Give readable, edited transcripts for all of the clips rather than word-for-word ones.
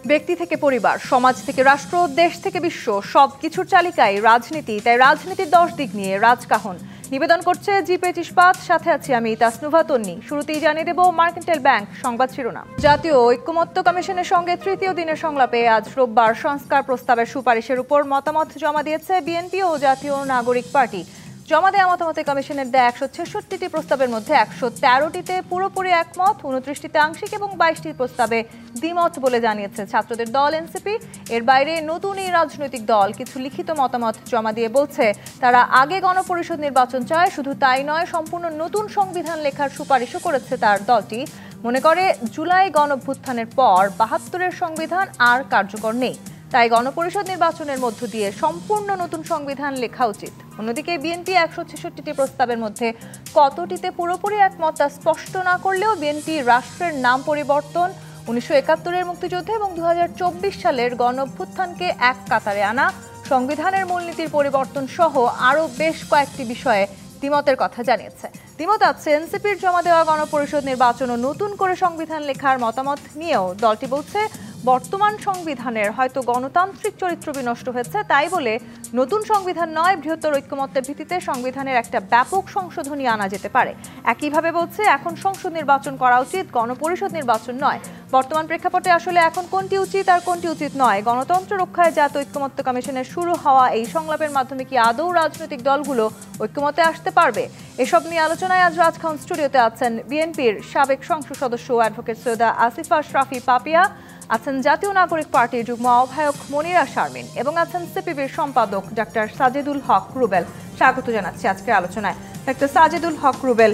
ব্যক্তি থেকে পরিবার, সমাজ থেকে রাষ্ট্র, দেশ থেকে বিশ্ব, সবকিছুর চালিকায় রাজনীতি। তাই রাজনীতির 10 দিক নিয়ে রাজকাহন নিবেদন করছে জি-পেজ ইস্পাত। সাথে আছি আমি তাসনুভা তন্নি। শুরুতেই জানিয়ে দেব মার্কেন্টাইল ব্যাংক সংবাদ শিরোনাম। জাতীয় ঐক্যমত্য কমিশনের সঙ্গে তৃতীয় দিনের সংলাপে আজ রোববার সংস্কার প্রস্তাবের সুপারিশের উপর মতামত জমা দিয়েছে বিএনপি ও জাতীয় নাগরিক পার্টি। জমা দেওয়া মতামতে কমিশনের দেয়া 166টি প্রস্তাবের মধ্যে 113টিতে পুরোপুরি একমত, 29টিতে আংশিক এবং 22টি প্রস্তাবে দ্বিমত বলে জানিয়েছে ছাত্রদের দল এনসিপি। এর বাইরে নতুন এই রাজনৈতিক দল কিছু লিখিত মতামত জমা দিয়ে বলছে তারা আগে গণপরিষদ নির্বাচন চায়। শুধু তাই নয়, সম্পূর্ণ নতুন সংবিধান লেখার সুপারিশও করেছে তার দলটি। মনে করে জুলাই গণঅভ্যুত্থানের পর 72-এর সংবিধান আর কার্যকর নেই, তাই গণপরিষদ নির্বাচনের মধ্য দিয়ে সম্পূর্ণ নতুন সংবিধান লেখা উচিত। অন্যদিকে বিএনপি 166টি প্রস্তাবের মধ্যে কতটিতে পুরোপুরি একমত তা স্পষ্ট না করলেও বিএনপি রাষ্ট্রের নাম পরিবর্তন, 1971-এর মুক্তিযুদ্ধ এবং 2024 সালের গণঅভ্যুত্থানকে এক কাতারে আনা, সংবিধানের মূলনীতির পরিবর্তন সহ আরও বেশ কয়েকটি বিষয়ে দ্বিমতের কথা জানিয়েছে। দ্বিমত আছে এনসিপির জমা দেওয়া গণপরিষদ নির্বাচন ও নতুন করে সংবিধান লেখার মতামত নিয়েও। দলটি বলছে বর্তমান সংবিধানের হয়তো গণতান্ত্রিক চরিত্র বিনষ্ট হয়েছে, তাই বলে নতুন সংবিধান নয়, বৃহত্তর ঐক্যমত্যের ভিত্তিতে সংবিধানের একটা ব্যাপক সংশোধনী আনা যেতে পারে। একইভাবে বলছে এখন সংসদ নির্বাচন করা উচিত, গণপরিষদ নির্বাচন নয়। বর্তমান প্রেক্ষাপটে আসলে এখন কোনটি উচিত আর কোনটি উচিত নয়, গণতন্ত্র রক্ষায় জাতীয় ঐক্যমত্য কমিশনের শুরু হওয়া এই সংলাপের মাধ্যমে কি আদৌ রাজনৈতিক দলগুলো ঐক্যমতে আসতে পারবে? এসব নিয়ে আলোচনায় আজ রাজখান স্টুডিওতে আছেন বিএনপির সাবেক সংসদ সদস্য অ্যাডভোকেট সৈয়দা আসিফা শরাফী পাপিয়া, আছেন জাতীয় নাগরিক পার্টির যুগ্ম আহ্বায়ক মনিরা শারমিন এবং আছেন সিপিবির সম্পাদক ডাক্তার সাজেদুল হক রুবেল। স্বাগত জানাচ্ছি আজকের আলোচনায় ডাক্তার সাজেদুল হক রুবেল।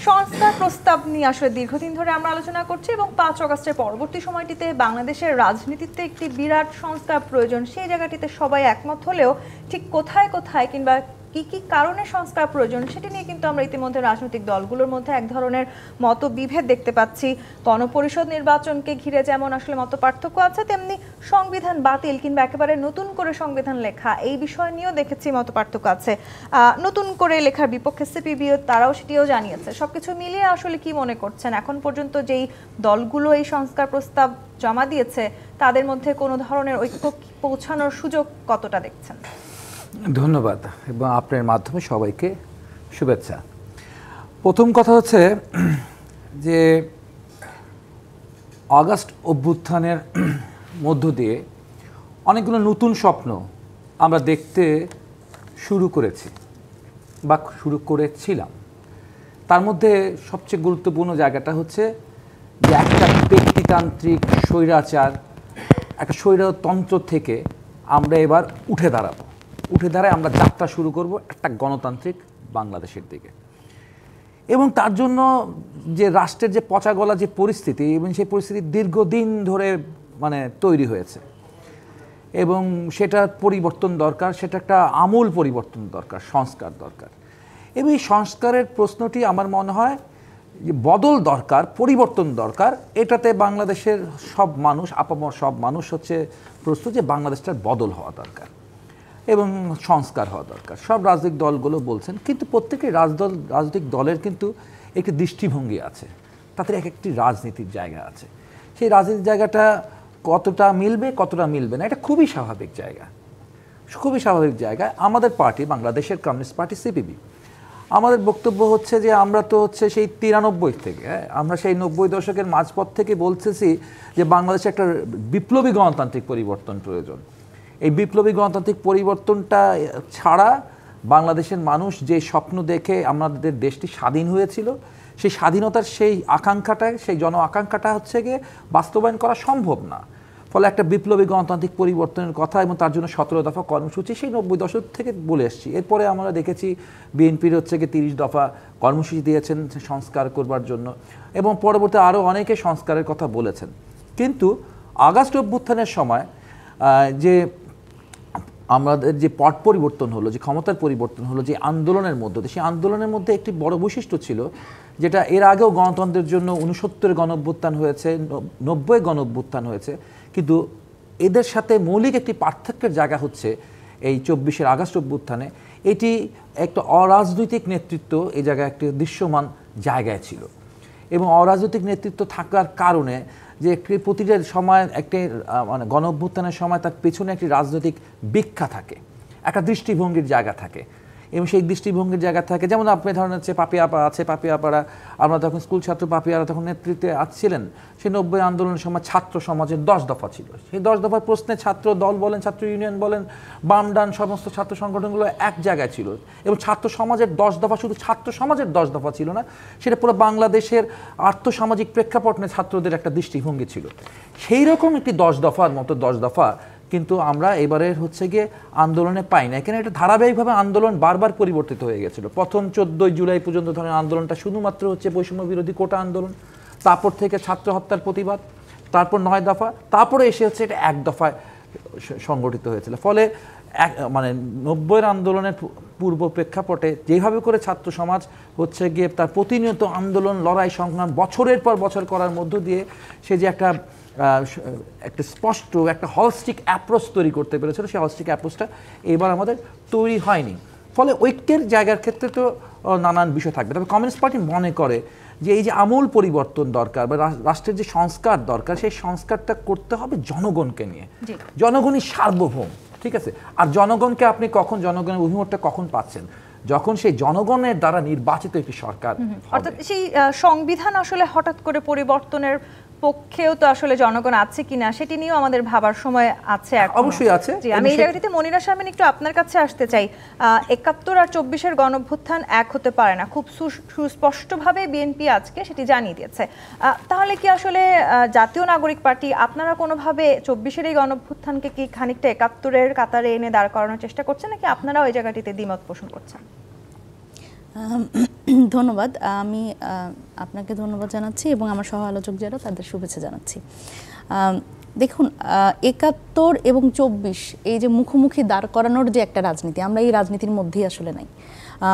সংস্কার প্রস্তাব নিয়ে আসলে দীর্ঘদিন ধরে আমরা আলোচনা করছি এবং 5 আগস্টের পরবর্তী সময়টিতে বাংলাদেশের রাজনীতিতে একটি বিরাট সংস্কার প্রয়োজন, সেই জায়গাটিতে সবাই একমত হলেও ঠিক কোথায় কোথায় কিংবা কি কি কারণে সংস্কার প্রয়োজন সেটি নিয়ে কিন্তু আমরা ইতিমধ্যে রাজনৈতিক দলগুলোর মধ্যে এক ধরনের মতবিভেদ দেখতে পাচ্ছি। গণপরিষদ নির্বাচনকে ঘিরে যেমন আসলে মত পার্থক্য আছে, তেমনি সংবিধান বাতিল কিংবা একেবারে নতুন করে সংবিধান লেখা এই বিষয় নিয়েও দেখেছি মত পার্থক্য আছে। নতুন করে লেখার বিপক্ষে সিপিবি তারাও সেটিও জানিয়েছে। সবকিছু মিলিয়ে আসলে কি মনে করছেন এখন পর্যন্ত যেই দলগুলো এই সংস্কার প্রস্তাব জমা দিয়েছে তাদের মধ্যে কোনো ধরনের ঐক্য পৌঁছানোর সুযোগ কতটা দেখছেন? ধন্যবাদ এবং আপনার মাধ্যমে সবাইকে শুভেচ্ছা। প্রথম কথা হচ্ছে যে আগস্ট অভ্যুত্থানের মধ্য দিয়ে অনেকগুলো নতুন স্বপ্ন আমরা দেখতে শুরু করেছি বা শুরু করেছিলাম। তার মধ্যে সবচেয়ে গুরুত্বপূর্ণ জায়গাটা হচ্ছে যে একটা ব্যক্তিতান্ত্রিক স্বৈরাচার, একটা স্বৈরতন্ত্র থেকে আমরা এবার উঠে দাঁড়ায় আমরা যাত্রা শুরু করব একটা গণতান্ত্রিক বাংলাদেশের দিকে। এবং তার জন্য যে রাষ্ট্রের যে পচা গলা যে পরিস্থিতি, এবং সেই পরিস্থিতি দীর্ঘদিন ধরে তৈরি হয়েছে এবং সেটার পরিবর্তন দরকার, সেটা একটা আমূল পরিবর্তন দরকার, সংস্কার দরকার। এবং এই সংস্কারের প্রশ্নটি আমার মনে হয় যে বদল দরকার, পরিবর্তন দরকার। এটাতে বাংলাদেশের সব মানুষ, আপামর সব মানুষ হচ্ছে প্রস্তুত যে বাংলাদেশটার বদল হওয়া দরকার এবং সংস্কার হওয়া দরকার। সব রাজনৈতিক দলগুলো বলছেন, কিন্তু প্রত্যেকটি রাজনৈতিক দলের কিন্তু একটি দৃষ্টিভঙ্গি আছে, তাদের এক একটি রাজনীতির জায়গা আছে। সেই রাজনীতির জায়গাটা কতটা মিলবে কতটা মিলবে না, এটা খুবই স্বাভাবিক জায়গা। আমাদের পার্টি, বাংলাদেশের কমিউনিস্ট পার্টি সিপিবি, আমাদের বক্তব্য হচ্ছে যে আমরা তো হচ্ছে সেই 93 থেকে, আমরা সেই 90 দশকের মাঝপথ থেকে বলতেছি যে বাংলাদেশে একটা বিপ্লবী গণতান্ত্রিক পরিবর্তন প্রয়োজন। এই বিপ্লবী গণতান্ত্রিক পরিবর্তনটা ছাড়া বাংলাদেশের মানুষ যে স্বপ্ন দেখে আমাদের দেশটি স্বাধীন হয়েছিল, সেই স্বাধীনতার সেই জন আকাঙ্ক্ষাটা হচ্ছে গিয়ে বাস্তবায়ন করা সম্ভব না। ফলে একটা বিপ্লবী গণতান্ত্রিক পরিবর্তনের কথা এবং তার জন্য 17 দফা কর্মসূচি সেই 90 দশক থেকে বলে এসেছি। এরপরে আমরা দেখেছি বিএনপির হচ্ছে গিয়ে 30 দফা কর্মসূচি দিয়েছেন সংস্কার করবার জন্য, এবং পরবর্তী আরও অনেকে সংস্কারের কথা বলেছেন। কিন্তু আগস্ট অভ্যুত্থানের সময় যে আমাদের যে পট পরিবর্তন হলো, যে ক্ষমতার পরিবর্তন হলো, যে আন্দোলনের মধ্যে, সেই আন্দোলনের মধ্যে একটি বড় বৈশিষ্ট্য ছিল যেটা এর আগেও গণতন্ত্রের জন্য 69 গণঅভ্যুত্থান হয়েছে, 90 গণঅভ্যুত্থান হয়েছে, কিন্তু এদের সাথে মৌলিক একটি পার্থক্যের জায়গা হচ্ছে এই 24 আগস্ট অভ্যুত্থানে এটি একটা অরাজনৈতিক নেতৃত্ব এই জায়গায় একটি দৃশ্যমান জায়গায় ছিল। এবং অরাজনৈতিক নেতৃত্ব থাকার কারণে যে প্রতিটা সময় একটি মানে গণ অভ্যুত্থানের সময় তার পেছনে একটি রাজনৈতিক ব্যাখ্যা থাকে, একটা দৃষ্টিভঙ্গির জায়গা থাকে, এবং সেই দৃষ্টিভঙ্গির জায়গা থাকে। যেমন আপনি ধরেন হচ্ছে পাপিয়াপা আছে, পাপিয়াপাড়া আমরা তখন স্কুল ছাত্র পাপিয়ারা তখন নেতৃত্বে ছিলেন। সেই 90 আন্দোলনের সময় ছাত্র সমাজের 10 দফা ছিল। সেই 10 দফার প্রশ্নে ছাত্র দল বলেন, ছাত্র ইউনিয়ন বলেন, বাম ডান সমস্ত ছাত্র সংগঠনগুলো এক জায়গায় ছিল, এবং ছাত্র সমাজের 10 দফা শুধু ছাত্র সমাজের 10 দফা ছিল না, সেটা পুরো বাংলাদেশের আর্থসামাজিক প্রেক্ষাপট নিয়ে ছাত্রদের একটা দৃষ্টিভঙ্গি ছিল। সেই রকম একটি 10 দফার মতো 10 দফা কিন্তু আমরা এবারের হচ্ছে গিয়ে আন্দোলনে পাই না। এখানে একটা ধারাবাহিকভাবে আন্দোলন বারবার পরিবর্তিত হয়ে গেছিল। প্রথম 14 জুলাই পর্যন্ত ধরেন আন্দোলনটা শুধুমাত্র হচ্ছে বৈষম্য বিরোধী কোটা আন্দোলন, তারপর থেকে ছাত্র হত্যার প্রতিবাদ, তারপর 9 দফা, তারপরে এসে হচ্ছে এটা 1 দফায় সংগঠিত হয়েছিল। ফলে মানে 90-এর আন্দোলনের পূর্ব প্রেক্ষাপটে যেভাবে করে ছাত্র সমাজ হচ্ছে গিয়ে তার প্রতিনিয়ত আন্দোলন লড়াই সংগ্রাম বছরের পর বছর করার মধ্য দিয়ে সে যে একটা স্পষ্ট একটা হলস্টিক অ্যাপ্রোচ তৈরি করতে পেরেছিল, সেই হলস্টিক অ্যাপ্রোচটা এবার আমাদের তৈরি হয়নি। ফলে ঐক্যের জায়গার ক্ষেত্রে তো নানান বিষয় থাকবে। তবে কমিউনিস্ট পার্টি মনে করে যে এই যে আমূল পরিবর্তন দরকার বা রাষ্ট্রের যে সংস্কার দরকার, সেই সংস্কারটা করতে হবে জনগণকে নিয়ে। জনগণই সার্বভৌম, ঠিক আছে? আর জনগণকে আপনি কখন, জনগণের অভিমতটা কখন পাচ্ছেন? যখন সেই জনগণের দ্বারা নির্বাচিত একটি সরকার। অর্থাৎ সেই সংবিধান আসলে হঠাৎ করে পরিবর্তনের পক্ষেও তো আসলে জনগণ আছে কিনা সেটি নিয়েও আমাদের ভাবার সময় আছে। অবশ্যই আছে। আমি এই জায়গাটিতে মনিরা শারমিন একটু আপনার কাছে আসতে চাই। ৭১ আর ২৪-এর গণঅভ্যুত্থান এক হতে পারে না, খুব সুস্পষ্টভাবে বিএনপি আজকে সেটি জানিয়ে দিয়েছে। তাহলে কি আসলে জাতীয় নাগরিক পার্টি আপনারা কোনোভাবে ২৪-এর এই গণঅভ্যুত্থানকে কি খানিকটা ৭১-এর কাতারে এনে দাঁড় করানোর চেষ্টা করছেন, নাকি আপনারা ওই জায়গাটিতে দ্বিমত পোষণ করছেন? ধন্যবাদ। আমি আপনাকে ধন্যবাদ জানাচ্ছি এবং আমার সহ আলোচক যারা তাদের শুভেচ্ছা জানাচ্ছি। দেখুন, ৭১ এবং ২৪ এই যে মুখোমুখি দাঁড় করানোর যে একটা রাজনীতি, আমরা এই রাজনীতির মধ্যেই আসলে নাই।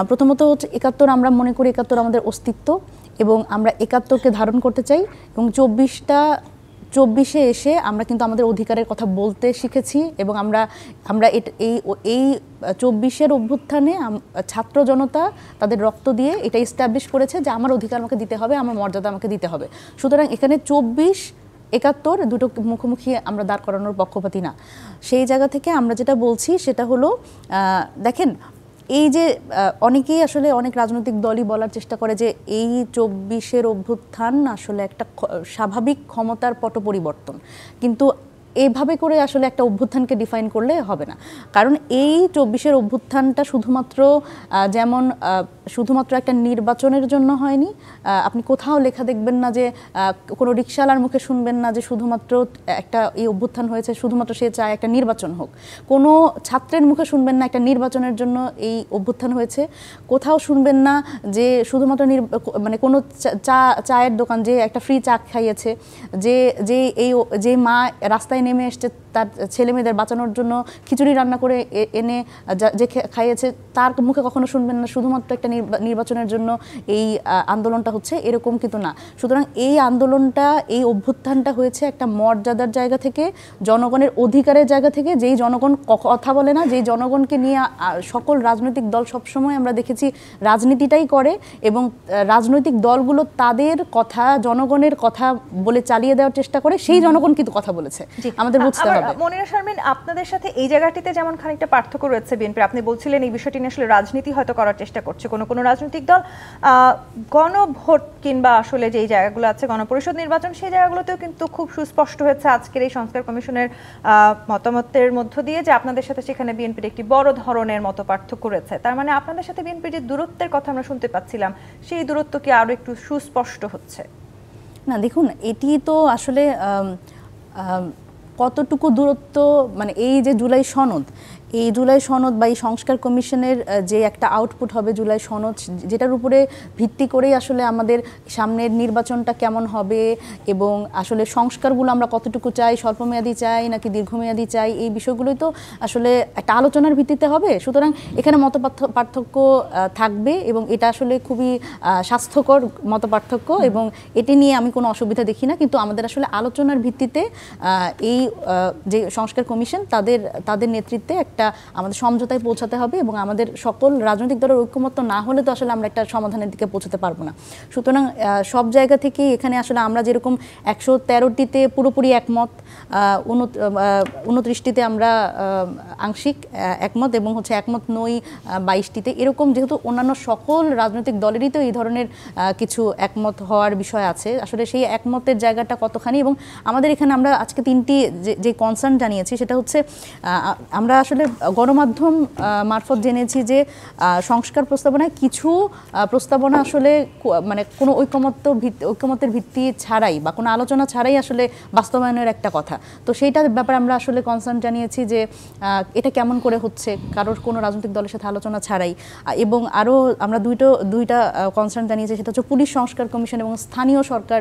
প্রথমত হচ্ছে ৭১ আমরা মনে করি ৭১ আমাদের অস্তিত্ব এবং আমরা ৭১কে ধারণ করতে চাই, এবং ২৪-এ এসে আমরা কিন্তু আমাদের অধিকারের কথা বলতে শিখেছি, এবং আমরা এই ২৪-এর অভ্যুত্থানে ছাত্র জনতা তাদের রক্ত দিয়ে এটা এস্টাবলিশ করেছে যে আমার অধিকার আমাকে দিতে হবে, আমার মর্যাদা আমাকে দিতে হবে। সুতরাং এখানে ২৪-৭১ দুটো মুখোমুখি আমরা দাঁড় করানোর পক্ষপাতী না। সেই জায়গা থেকে আমরা যেটা বলছি সেটা হলো, দেখেন এই যে অনেকেই আসলে অনেক রাজনৈতিক দলই বলার চেষ্টা করে যে এই ২৪-এর অভ্যুত্থান আসলে একটা স্বাভাবিক ক্ষমতার পট পরিবর্তন, কিন্তু এইভাবে করে আসলে একটা অভ্যুত্থানকে ডিফাইন করলে হবে না। কারণ এই ২৪-এর অভ্যুত্থানটা শুধুমাত্র একটা নির্বাচনের জন্য হয়নি। আপনি কোথাও লেখা দেখবেন না যে, কোনো রিকশাওয়ালার মুখে শুনবেন না যে শুধুমাত্র এই অভ্যুত্থান হয়েছে শুধুমাত্র সে চায় একটা নির্বাচন হোক। কোনো ছাত্রের মুখে শুনবেন না একটা নির্বাচনের জন্য এই অভ্যুত্থান হয়েছে। কোথাও শুনবেন না যে শুধুমাত্র মানে কোনো চায়ের দোকান যে একটা ফ্রি চা খাইয়েছে, যে মা রাস্তায় নেমে এসছে তার ছেলে মেয়েদের বাঁচানোর জন্য খিচুড়ি রান্না করে এনে যে খাইয়েছে, তার মুখে কখনো শুনবেন না শুধুমাত্র একটা নির্বাচনের জন্য এই আন্দোলনটা হচ্ছে, এরকম কিন্তু না। সুতরাং এই আন্দোলনটা, এই অভ্যুত্থানটা হয়েছে একটা মর্যাদার জায়গা থেকে, জনগণের অধিকারের জায়গা থেকে, যেই জনগণ কথা বলে না, যেই জনগণকে নিয়ে সকল রাজনৈতিক দল সবসময় আমরা দেখেছি রাজনীতিটাই করে, এবং রাজনৈতিক দলগুলো তাদের কথা, জনগণের কথা বলে চালিয়ে দেওয়ার চেষ্টা করে, সেই জনগণ কিন্তু কথা বলেছে, আমাদের বুঝতে হবে। মনিরা শারমিন, আপনাদের সাথে এই জায়গাটিতে যেমন খানিকটা পার্থক্য রয়েছে বিএনপি, আপনি বলছিলেন এই বিষয়টি নিয়ে আসলে রাজনীতি হয়তো করার চেষ্টা করছে কোনো রাজনৈতিক দল। গণভোট কিংবা আসলে যেই জায়গাগুলো আছে গণপরিষদ নির্বাচন, সেই জায়গাগুলোতেও কিন্তু খুব সুস্পষ্ট হয়েছে আজকের এই সংস্কার কমিশনের মতামতের মধ্য দিয়ে যে আপনাদের সাথে সেখানে বিএনপির একটি বড় ধরনের মত পার্থক্য রয়েছে। তার মানে আপনাদের সাথে বিএনপির যে দূরত্বের কথা আমরা শুনতে পাচ্ছিলাম, সেই দূরত্ব কি আরো একটু সুস্পষ্ট হচ্ছে? না, দেখুন, এটি তো আসলে কতটুকু দূরত্ব, মানে এই যে জুলাই সনদ বা এই সংস্কার কমিশনের যে একটা আউটপুট হবে জুলাই সনদ, যেটার উপরে ভিত্তি করেই আসলে আমাদের সামনের নির্বাচনটা কেমন হবে, এবং আসলে সংস্কারগুলো আমরা কতটুকু চাই, স্বল্পমেয়াদী চাই নাকি দীর্ঘমেয়াদী চাই, এই বিষয়গুলোই তো আসলে একটা আলোচনার ভিত্তিতে হবে। সুতরাং এখানে মত পার্থক্য থাকবে, এবং এটা আসলে খুবই স্বাস্থ্যকর মত পার্থক্য, এবং এটি নিয়ে আমি কোনো অসুবিধা দেখি না। কিন্তু আমাদের আসলে আলোচনার ভিত্তিতে এই যে সংস্কার কমিশন তাদের নেতৃত্বে একটা একটা আমাদের সমঝোতায় পৌঁছাতে হবে এবং আমাদের সকল রাজনৈতিক দলের ঐক্যমত্য না হলে তো আসলে আমরা একটা সমাধানের দিকে পৌঁছাতে পারবো না। সুতরাং সব জায়গা থেকে এখানে আসলে আমরা যেরকম 113টিতে পুরোপুরি একমত, 29টিতে আমরা আংশিক একমত এবং হচ্ছে একমত নই 22টিতে, এরকম যেহেতু অন্যান্য সকল রাজনৈতিক দলেরই তো এই ধরনের কিছু একমত হওয়ার বিষয় আছে, আসলে সেই একমতের জায়গাটা কতখানি। এবং আমাদের এখানে আমরা আজকে 3টি যে কনসার্ন জানিয়েছি সেটা হচ্ছে আমরা আসলে গণমাধ্যম মারফত জেনেছি যে সংস্কার প্রস্তাবনায় কিছু প্রস্তাবনা আসলে মানে কোনো ঐকমত্যের ভিত্তি ছাড়াই বা কোনো আলোচনা ছাড়াই আসলে বাস্তবায়নের একটা কথা। তো সেইটার ব্যাপারে আমরা আসলে কনসার্ন জানিয়েছি যে এটা কেমন করে হচ্ছে কারোর কোনো রাজনৈতিক দলের সাথে আলোচনা ছাড়াই। এবং আরও আমরা দুইটা কনসার্ন জানিয়েছি, সেটা হচ্ছে পুলিশ সংস্কার কমিশন এবং স্থানীয় সরকার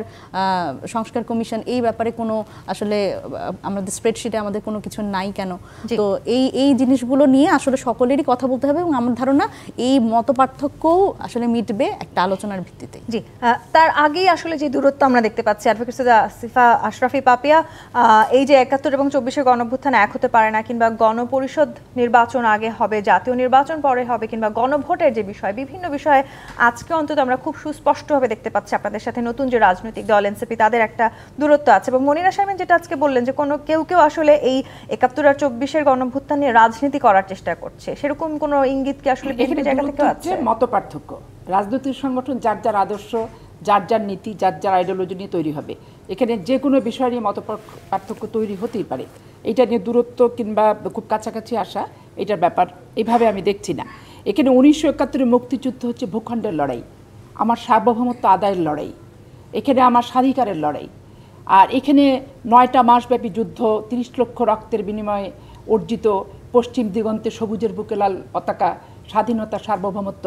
সংস্কার কমিশন, এই ব্যাপারে কোনো আসলে আমাদের স্প্রেডশিটে আমাদের কোনো কিছু নাই কেন। তো এই জিনিসগুলো নিয়ে আসলে সকলেরই কথা বলতে হবে এবং আমার ধারণা এই মতপার্থক্যও আসলে মিটবে একটা আলোচনার ভিত্তিতে। জি, তার আগেই আসলে যে দূরত্ব আমরা দেখতে পাচ্ছি, অ্যাডভোকেট সৈয়দা আসিফা আশরাফি পাপিয়া, এই যে 71 এবং 24-এর গণঅভ্যুত্থান এক হতে পারে না, কিংবা গণপরিষদ নির্বাচন আগে হবে, জাতীয় নির্বাচন পরে হবে, কিংবা গণভোটের যে বিষয়, বিভিন্ন বিষয়ে আজকে অন্তত আমরা খুব সুস্পষ্টভাবে দেখতে পাচ্ছি আপনাদের সাথে নতুন যে রাজনৈতিক দল এনসিপি তাদের একটা দূরত্ব আছে। এবং মনিরা শারমিন যেটা আজকে বললেন যে কেউ আসলে এই 71 আর 24-এর গণঅভ্যুত্থান নিয়ে রাজনীতি করার চেষ্টা করছে, সেরকম কোনো ইঙ্গিত কি আসলে বিএনপি জায়গা থেকে আছে? মত পার্থক্য, রাজনৈতিক সংগঠন যার যার আদর্শ, যার যার নীতি, যার যার আইডিওলজি নিয়ে তৈরি হবে। এখানে যে কোনো বিষয় নিয়ে মত পার্থক্য তৈরি হতেই পারে, এটা নিয়ে দূরত্ব কিংবা খুব কাছাকাছি আসা এটার ব্যাপার এইভাবে আমি দেখছি না। এখানে 1971-এর মুক্তিযুদ্ধ হচ্ছে ভূখণ্ডের লড়াই, আমার সার্বভৌমত্ব আদায়ের লড়াই, এখানে আমার স্বাধিকারের লড়াই। আর এখানে 9টা মাসব্যাপী যুদ্ধ, 30 লক্ষ রক্তের বিনিময়ে অর্জিত পশ্চিম দিগন্তে সবুজের বুকে লাল পতাকা, স্বাধীনতা, সার্বভৌমত্ব,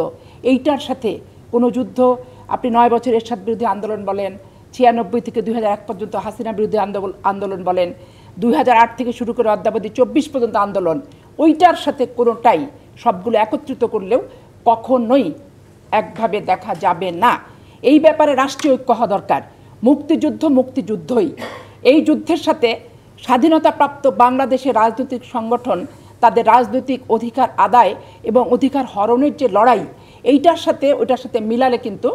এইটার সাথে কোনো যুদ্ধ, আপনি 9 বছর এরশাদ বিরোধী আন্দোলন বলেন, 96 থেকে 2001 পর্যন্ত হাসিনা বিরোধী আন্দোলন বলেন, 2008 থেকে শুরু করে অদ্যাবধি 24 পর্যন্ত আন্দোলন, ওইটার সাথে কোনোটাই সবগুলো একত্রিত করলেও কখনোই একভাবে দেখা যাবে না। এই ব্যাপারে রাষ্ট্রীয় ঐক্য হওয়া দরকার। মুক্তিযুদ্ধই, এই যুদ্ধের সাথে স্বাধীনতাপ্রাপ্ত বাংলাদেশের রাজনৈতিক সংগঠন তাদের রাজনৈতিক অধিকার আদায় এবং অধিকার হরণের যে লড়াই, এইটার সাথে ওইটার সাথে মিলালে কিন্তু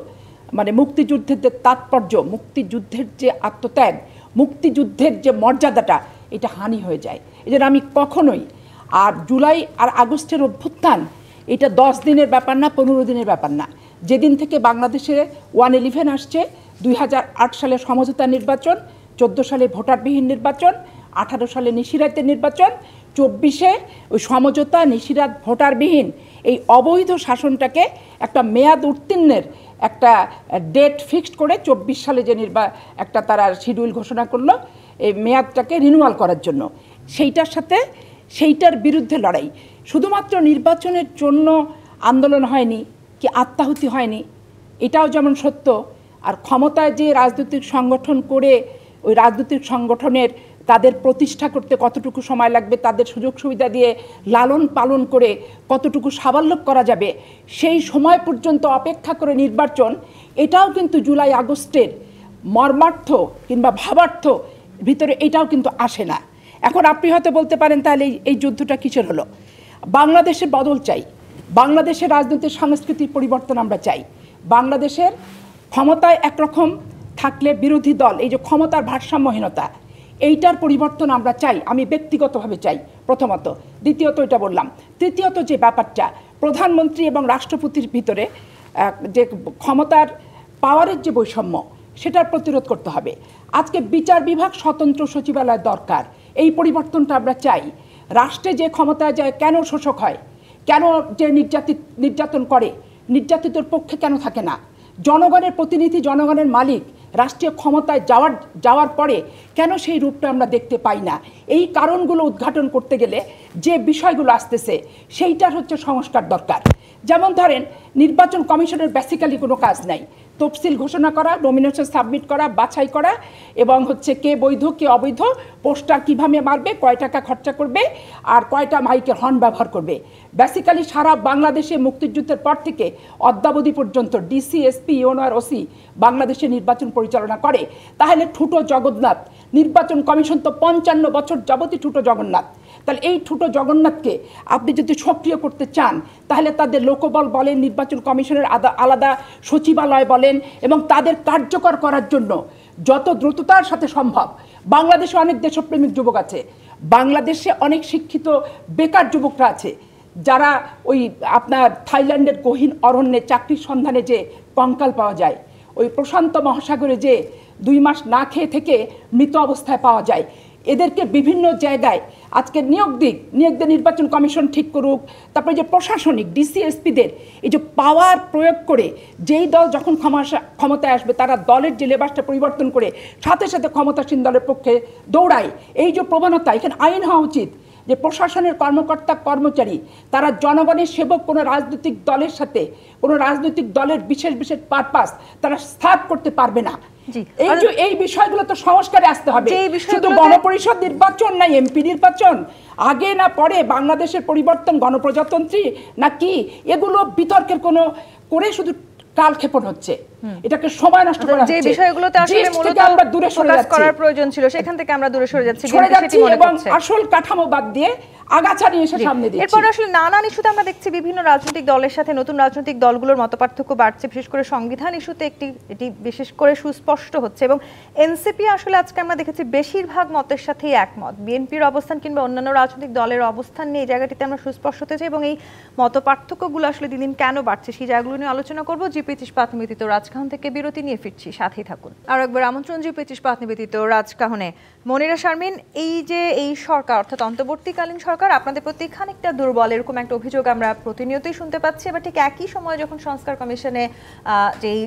মানে মুক্তিযুদ্ধের যে তাৎপর্য, মুক্তিযুদ্ধের যে আত্মত্যাগ, মুক্তিযুদ্ধের যে মর্যাদাটা, এটা হানি হয়ে যায়। এই জন্য আমি কখনোই, আর জুলাই আর আগস্টের অভ্যুত্থান এটা 10 দিনের ব্যাপার না, 15 দিনের ব্যাপার না। যেদিন থেকে বাংলাদেশে 111 আসছে, 2008 সালে সমঝোতা নির্বাচন, 14 সালে ভোটারবিহীন নির্বাচন, 18 সালে নিশিরাতের নির্বাচন, 24-এ ওই সমঝোতা নিশিরাত ভোটারবিহীন এই অবৈধ শাসনটাকে একটা মেয়াদ উত্তীর্ণের একটা ডেট ফিক্সড করে 24 সালে যে একটা তারা শিডিউল ঘোষণা করলো এই মেয়াদটাকে রিনিউয়াল করার জন্য, সেইটার বিরুদ্ধে লড়াই। শুধুমাত্র নির্বাচনের জন্য আন্দোলন হয়নি কি আত্মাহুতি হয়নি, এটাও যেমন সত্য। আর ক্ষমতায় যে রাজনৈতিক সংগঠন করে ওই রাজনৈতিক সংগঠনের তাদের প্রতিষ্ঠা করতে কতটুকু সময় লাগবে, তাদের সুযোগ সুবিধা দিয়ে লালন পালন করে কতটুকু সাবাল্যব করা যাবে, সেই সময় পর্যন্ত অপেক্ষা করে নির্বাচন, এটাও কিন্তু জুলাই আগস্টের মর্মার্থ কিংবা ভাবার্থ ভিতরে এটাও কিন্তু আসে না। এখন আপনি হয়তো বলতে পারেন তাহলে এই যুদ্ধটা কিসের হলো? বাংলাদেশের বদল চাই, বাংলাদেশের রাজনৈতিক সংস্কৃতির পরিবর্তন আমরা চাই। বাংলাদেশের ক্ষমতায় একরকম থাকলে বিরোধী দল, এই যে ক্ষমতার ভারসাম্যহীনতা, এইটার পরিবর্তন আমরা চাই, আমি ব্যক্তিগতভাবে চাই প্রথমত। দ্বিতীয়ত এটা বললাম। তৃতীয়ত যে ব্যাপারটা, প্রধানমন্ত্রী এবং রাষ্ট্রপতির ভিতরে যে ক্ষমতার পাওয়ারের যে বৈষম্য, সেটার প্রতিরোধ করতে হবে। আজকে বিচার বিভাগ স্বতন্ত্র সচিবালয় দরকার, এই পরিবর্তনটা আমরা চাই। রাষ্ট্রে যে ক্ষমতায় যায় কেন শোষক হয়, কেন যে নির্যাতন করে, নির্যাতিতর পক্ষে কেন থাকে না, জনগণের প্রতিনিধি, জনগণের মালিক রাষ্ট্রীয় ক্ষমতায় যাওয়ার পরে কেন সেই রূপটা আমরা দেখতে পাই না, এই কারণগুলো উদ্ঘাটন করতে গেলে যে বিষয়গুলো আসতেছে সেইটার হচ্ছে সংস্কার দরকার। যেমন ধরেন নির্বাচন কমিশনের বেসিক্যালি কোনো কাজ নাই, তফসিল ঘোষণা করা, নমিনেশন সাবমিট করা, বাছাই করা এবং হচ্ছে কে বৈধ কে অবৈধ, পোস্টার কিভাবে মারবে, কয় টাকা খরচা করবে আর কয়টা মাইকের হর্ন ব্যবহার করবে। বেসিক্যালি সারা বাংলাদেশে মুক্তিযুদ্ধের পর থেকে অদ্যাবধি পর্যন্ত ডিসি, এসপি, ইউনো আর ওসি বাংলাদেশে নির্বাচন পরিচালনা করে। তাহলে ঠুটো জগন্নাথ, নির্বাচন কমিশন তো 55 বছর যাবতই ঠুটো জগন্নাথ, তাহলে এই ছোট জগন্নাথকে আপনি যদি সক্রিয় করতে চান তাহলে তাদের লোকবল বলেন, নির্বাচন কমিশনের আলাদা সচিবালয় বলেন, এবং তাদের কার্যকর করার জন্য যত দ্রুততার সাথে সম্ভব। বাংলাদেশে অনেক দেশপ্রেমিক যুবক আছে, বাংলাদেশে অনেক শিক্ষিত বেকার যুবকরা আছে, যারা ওই আপনার থাইল্যান্ডের গহীন অরণ্যে চাকরির সন্ধানে যে কঙ্কাল পাওয়া যায়, ওই প্রশান্ত মহাসাগরে যে 2 মাস না খেয়ে থেকে মৃত অবস্থায় পাওয়া যায়, এদেরকে বিভিন্ন জায়গায় আজকে নিয়োগ দিয়ে নির্বাচন কমিশন ঠিক করুক। তারপরে যে প্রশাসনিক ডিসিএসপিদের এই যে পাওয়ার প্রয়োগ করে যেই দল যখন ক্ষমতায় আসবে তারা দলের যে লেবাসটা পরিবর্তন করে সাথে সাথে ক্ষমতাসীন দলের পক্ষে দৌড়ায়, এই যে প্রবণতা, এখানে আইন হওয়া উচিত যে প্রশাসনের কর্মকর্তা কর্মচারী তারা জনগণের সেবক, কোনো রাজনৈতিক দলের সাথে কোনো রাজনৈতিক দলের বিশেষ বিশেষ পারপাস তারা স্থাপ করতে পারবে না। এই বিষয়গুলো তো সংস্কারে আসতে হবে। শুধু গণপরিষদ নির্বাচন না, এমপি নির্বাচন আগে না পরে, বাংলাদেশের পরিবর্তন গণপ্রজাতন্ত্রী নাকি, এগুলো বিতর্কের কোনো করে শুধু কালক্ষেপণ হচ্ছে, এটাকে সময় নষ্ট করা হচ্ছে। যে বিষয়গুলোতে আসলে মূলত আমরা দূরে সরে যাচ্ছি, করার প্রয়োজন ছিল সেখান থেকে আমরা দূরে সরে যাচ্ছি এবং আসল কাঠামো বাদ দিয়ে আগাছা নিয়ে এসে সামনে দিচ্ছি। এরপর আসলে নানান ইস্যুতে আমরা দেখছি বিভিন্ন রাজনৈতিক দলের সাথে নতুন রাজনৈতিক দলগুলোর মতপার্থক্য বাড়ছে, বিশেষ করে সংবিধান ইস্যুতে এটি বিশেষ করে সুস্পষ্ট হচ্ছে। এবং এনসিপি আসলে আজকে আমরা দেখেছি বেশিরভাগ মতের সাথেই একমত। বিএনপির অবস্থান কিংবা অন্যান্য রাজনৈতিক দলের অবস্থান নিয়ে এই জায়গাটিতে আমরা সুস্পষ্ট হতে চাই, এবং এই মতপার্থক্যগুলো আসলে দিন দিন কেন বাড়ছে সেই জায়গাগুলো নিয়ে আলোচনা করবো। জিপি ইস্পাত নিবেদিত রাজকাহন থেকে বিরতি নিয়ে ফিরছি, সাথেই থাকুন। আর একবার আমন্ত্রণ জিপি ইস্পাত নিবেদিত রাজকাহনে। মনিরা শারমিন, এই সরকার অর্থাৎ অন্তর্বর্তীকালীন সরকার আপনাদের প্রতি খানিকটা দুর্বল, এরকম একটা অভিযোগ আমরা প্রতিনিয়তই শুনতে পাচ্ছি। এবার ঠিক একই সময় যখন সংস্কার কমিশনে যেই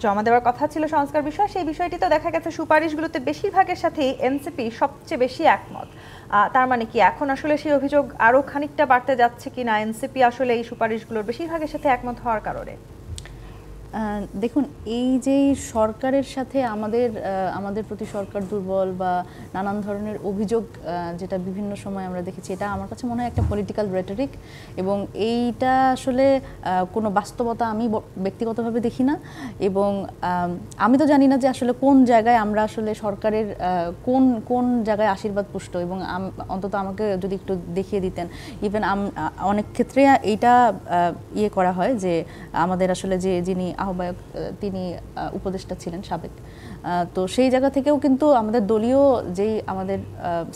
জমা দেওয়ার কথা ছিল সংস্কার বিষয়, সেই বিষয়টিতে দেখা গেছে সুপারিশগুলোতে বেশিরভাগের সাথেই এনসিপি সবচেয়ে বেশি একমত। তার মানে কি এখন আসলে সেই অভিযোগ আরো খানিকটা বাড়তে যাচ্ছে কিনা, এনসিপি আসলে এই সুপারিশগুলোর বেশিরভাগের সাথে একমত হওয়ার কারণে? দেখুন, এই যে সরকারের সাথে আমাদের প্রতি সরকার দুর্বল বা নানান ধরনের অভিযোগ যেটা বিভিন্ন সময় আমরা দেখেছি, এটা আমার কাছে মনে হয় একটা পলিটিক্যাল রেটরিক, এবং এইটা আসলে কোনো বাস্তবতা আমি ব্যক্তিগতভাবে দেখি না। এবং আমি তো জানি না যে আসলে কোন জায়গায় আমরা আসলে সরকারের কোন জায়গায় আশীর্বাদ পুষ্ট, এবং অন্তত আমাকে যদি একটু দেখিয়ে দিতেন। ইভেন অনেক ক্ষেত্রে এইটা করা হয় যে আমাদের আসলে যিনি আহ্বায়ক তিনি উপদেষ্টা ছিলেন সাবেক, তো সেই জায়গা থেকেও কিন্তু আমাদের দলীয় যেই আমাদের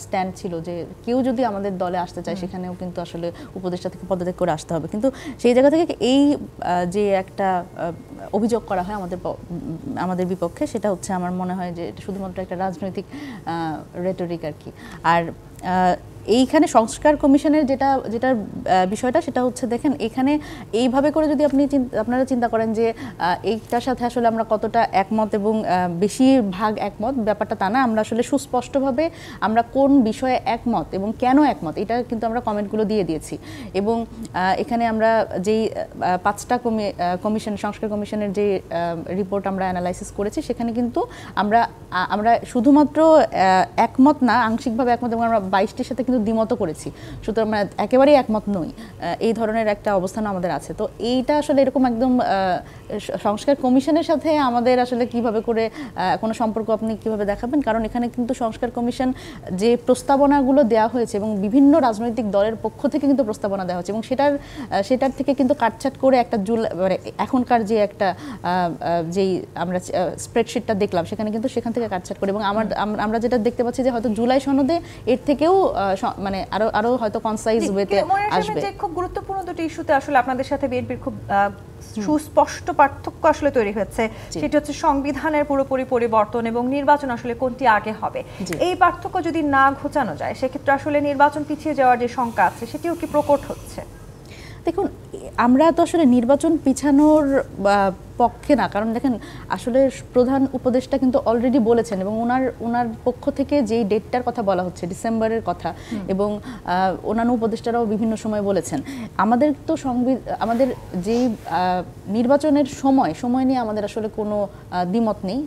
স্ট্যান্ড ছিল যে কেউ যদি আমাদের দলে আসতে চায় সেখানেও কিন্তু আসলে উপদেষ্টা থেকে পদত্যাগ করে আসতে হবে। কিন্তু সেই জায়গা থেকে এই যে একটা অভিযোগ করা হয় আমাদের বিপক্ষে, সেটা হচ্ছে আমার মনে হয় যে এটা শুধুমাত্র একটা রাজনৈতিক রেটরিক আর কি। আর এইখানে সংস্কার কমিশনের যেটা বিষয়টা সেটা হচ্ছে, দেখেন এখানে এইভাবে করে যদি আপনারা চিন্তা করেন যে এইটার সাথে আসলে আমরা কতটা একমত এবং বেশিরভাগ একমত, ব্যাপারটা তা না। আমরা আসলে সুস্পষ্টভাবে আমরা কোন বিষয়ে একমত এবং কেন একমত এটা কিন্তু আমরা কমেন্টগুলো দিয়ে দিয়েছি। এবং এখানে আমরা যেই 5টা কমিশন সংস্কার কমিশনের যে রিপোর্ট আমরা অ্যানালাইসিস করেছি, সেখানে কিন্তু আমরা শুধুমাত্র একমত না, আংশিকভাবে একমত, এবং আমরা 22টির সাথে কিন্তু দ্বিমত করেছি। সুতরাং আমরা একেবারেই একমত নই, এই ধরনের একটা অবস্থান আমাদের আছে। তো এইটা আসলে এরকম একদম সংস্কার কমিশনের সাথে আমাদের আসলে কিভাবে করে কোনো সম্পর্ক আপনি কিভাবে দেখাবেন? কারণ এখানে কিন্তু সংস্কার কমিশন যে প্রস্তাবনাগুলো দেওয়া হয়েছে এবং বিভিন্ন রাজনৈতিক দলের পক্ষ থেকে কিন্তু প্রস্তাবনা দেওয়া হয়েছে, এবং সেটার থেকে কিন্তু কাটছাট করে একটা মানে এখনকার যে একটা যেই আমরা স্প্রেডশিটটা দেখলাম সেখানে কিন্তু সেখান থেকে কাটছাট করে, এবং আমরা যেটা দেখতে পাচ্ছি যে হয়তো জুলাই সনদে এর থেকেও মানে আরো হয়তো কনসাইজ ওয়েতে আসবে। খুব গুরুত্বপূর্ণ দুটি ইস্যুতে আসলে আপনাদের সাথে বিএনপির খুব সুস্পষ্ট পার্থক্য আসলে তৈরি হয়েছে, সেটি হচ্ছে সংবিধানের পুরোপুরি পরিবর্তন এবং নির্বাচন আসলে কোনটি আগে হবে। এই পার্থক্য যদি না ঘোচানো যায় সেক্ষেত্রে আসলে নির্বাচন পিছিয়ে যাওয়ার যে শঙ্কা আছে সেটিও কি প্রকট হচ্ছে? দেখুন, আমরা তো আসলে নির্বাচন পিছানোর পক্ষে না, কারণ দেখেন আসলে প্রধান উপদেষ্টা কিন্তু অলরেডি বলেছেন, এবং ওনার পক্ষ থেকে যেই ডেটটার কথা বলা হচ্ছে ডিসেম্বরের কথা, এবং অন্যান্য উপদেষ্টারাও বিভিন্ন সময় বলেছেন। আমাদের তো আমাদের যেই নির্বাচনের সময় নিয়ে আমাদের আসলে কোনো দ্বিমত নেই,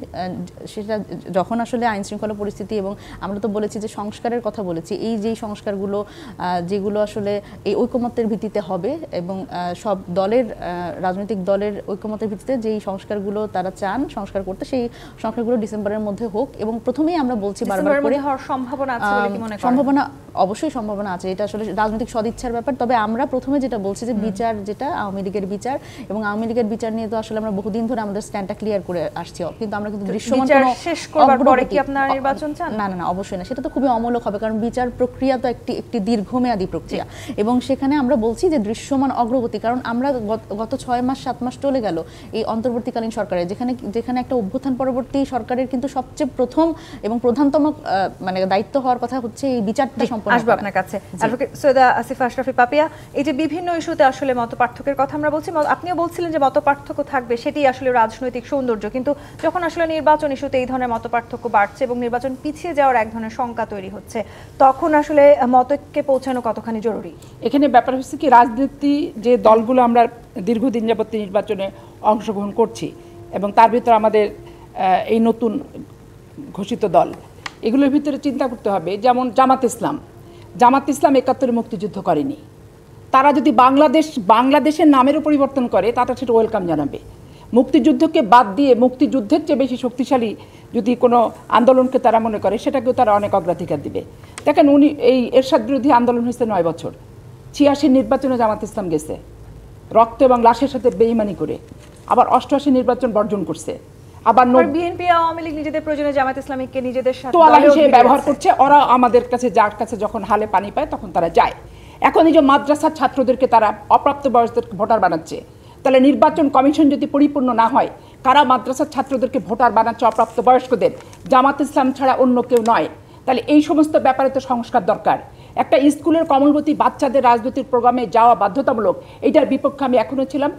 সেটা যখন আসলে আইন শৃঙ্খলা পরিস্থিতি, এবং আমরা তো বলেছি যে সংস্কারের কথা বলেছি, এই যেই সংস্কারগুলো যেগুলো আসলে এই ঐকমত্যের ভিত্তিতে হবে এবং সব দলের রাজনৈতিক দলের ঐকমত্যের ভিত্তিতে যেই সংস্কারগুলো তারা চান সংস্কার করতে, সেই সংস্কারগুলো ডিসেম্বরের মধ্যে হোক। এবং প্রথমেই আমরা বলছি বারবার করে হওয়ার সম্ভাবনা আছে বলে কি মনে করেন? সম্ভাবনা অবশ্যই সম্ভাবনা আছে, এটা আসলে রাজনৈতিক সদিচ্ছার ব্যাপার। তবে আমরা প্রথমে যেটা বলছি যে বিচার, যেটা আওয়ামী লীগের বিচার, এবং আওয়ামী লীগের বিচার নিয়ে তো আসলে আমরা বহুদিন ধরে আমাদের স্ট্যান্ডটা ক্লিয়ার করে আসছি, কিন্তু আমরা কিন্তু দৃশ্যমান কোনো শেষ করবার পরে কি আপনারা নির্বাচন চান? না না না, অবশ্যই না, সেটা তো খুবই অমূলক হবে, কারণ বিচার প্রক্রিয়া তো একটি দীর্ঘমেয়াদী প্রক্রিয়া, এবং সেখানে আমরা বলছি যে দৃশ্যমান অগ্রগতি। কারণ আমরা গত 6 মাস 7 মাস চলে গেল এই অন্তর্বর্তীকালীন সরকারের, যেখানে একটা অভ্যুত্থান পরবর্তী সরকারের কিন্তু সবচেয়ে প্রথম এবং প্রধানতম মানে দায়িত্ব হওয়ার কথা হচ্ছে এই বিচারটা সম্পন্ন। আসবো আপনার কাছে অ্যাডভোকেট সৈয়দা আসিফা আশরাফি পাপিয়া, এই যে বিভিন্ন ইস্যুতে আসলে মতপার্থক্যের কথা আমরা বলছি, আপনিও বলছিলেন যে মতপার্থক্য থাকবে, সেটি আসলে রাজনৈতিক সৌন্দর্য, কিন্তু যখন আসলে নির্বাচন ইস্যুতে এই ধরনের মতপার্থক্য বাড়ছে এবং নির্বাচন পিছিয়ে যাওয়ার এক ধরনের শঙ্কা তৈরি হচ্ছে, তখন আসলে মতকে পৌঁছানো কতখানি জরুরি? এখানে ব্যাপার হচ্ছে কি, রাজনীতি যে দলগুলো আমরা দীর্ঘদিন যাবত নির্বাচনে অংশগ্রহণ করছি এবং তার ভিতরে আমাদের এই নতুন ঘোষিত দল, এগুলোর ভিতরে চিন্তা করতে হবে, যেমন জামাত ইসলাম ৭১ মুক্তিযুদ্ধ করেনি, তারা যদি বাংলাদেশের নামেরও পরিবর্তন করে তারা সেটা ওয়েলকাম জানাবে। মুক্তিযুদ্ধকে বাদ দিয়ে মুক্তিযুদ্ধের চেয়ে বেশি শক্তিশালী যদি কোনো আন্দোলনকে তারা মনে করে, সেটাকেও তারা অনেক অগ্রাধিকার দিবে। দেখেন, উনি এই এরশাদ বিরোধী আন্দোলন হয়েছে ৯ বছর, ৮৬ নির্বাচনে জামাত ইসলাম গেছে রক্ত এবং লাশের সাথে বেইমানি করে, আবার ৮৮ নির্বাচন বর্জন করছে, আবার বিএনপি আওয়ামী লীগ নিজেদের প্রয়োজনে জামাত ইসলামীকে নিজেদের সাথে তোয়ালা হিসেবে ব্যবহার করছে। ওরা আমাদের কাছে, যার কাছে যখন হালে পানি পায় তখন তারা যায়। এখন এই যে মাদ্রাসার ছাত্রদেরকে তারা অপ্রাপ্ত বয়সদের ভোটার বানাচ্ছে, তাহলে নির্বাচন কমিশন যদি পরিপূর্ণ না হয়, কারা মাদ্রাসার ছাত্রদেরকে ভোটার বানাচ্ছে অপ্রাপ্ত বয়স্কদের? জামাত ইসলাম ছাড়া অন্য কেউ নয়। তাহলে এই সমস্ত ব্যাপারে তো সংস্কার দরকার। একটা স্কুলের কমলবতী বাচ্চাদের রাজনৈতিক প্রোগ্রামে যাওয়া বাধ্যতামূলক, এইটার বিপক্ষে আমি এখনও ছিলাম,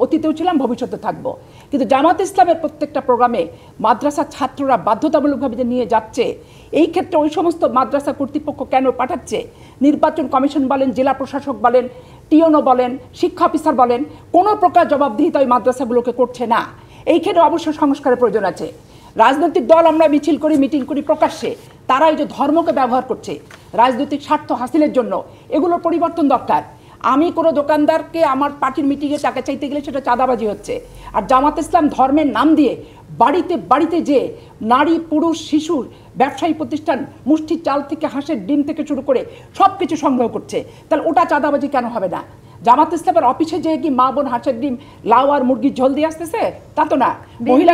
অতীতেও ছিলাম, ভবিষ্যতে থাকবো। কিন্তু জামাত ইসলামের প্রত্যেকটা প্রোগ্রামে মাদ্রাসার ছাত্ররা বাধ্যতামূলকভাবে যে নিয়ে যাচ্ছে, এই ক্ষেত্রে ওই সমস্ত মাদ্রাসা কর্তৃপক্ষ কেন পাঠাচ্ছে? নির্বাচন কমিশন বলেন, জেলা প্রশাসক বলেন, টিওনো বলেন, শিক্ষা অফিসার বলেন, কোনো প্রকার জবাবদিহিতা ওই মাদ্রাসাগুলোকে করছে না। এইখানে অবশ্যই সংস্কারের প্রয়োজন আছে। রাজনৈতিক দল আমরা মিছিল করি, মিটিং করি প্রকাশ্যে, তারা এই যে ধর্মকে ব্যবহার করছে রাজনৈতিক স্বার্থ হাসিলের জন্য, এগুলোর পরিবর্তন দরকার। আমি কোনো দোকানদারকে আমার পার্টির মিটিংয়ে টাকা চাইতে গেলে সেটা চাঁদাবাজি হচ্ছে। আর জামাত ইসলাম ধর্মের নাম দিয়ে বাড়িতে বাড়িতে যে নারী পুরুষ শিশুর ব্যবসায়ী প্রতিষ্ঠান, মুষ্টির চাল থেকে হাঁসের ডিম থেকে শুরু করে সব কিছু সংগ্রহ করছে, তাহলে ওটা চাঁদাবাজি কেন হবে না? জামাত ইসলামের অফিসে যে কি মা বোন হাঁসের ডিম, লাউ আর মুরগির ঝোল দিয়ে আসতেছে, তা তো না। মহিলা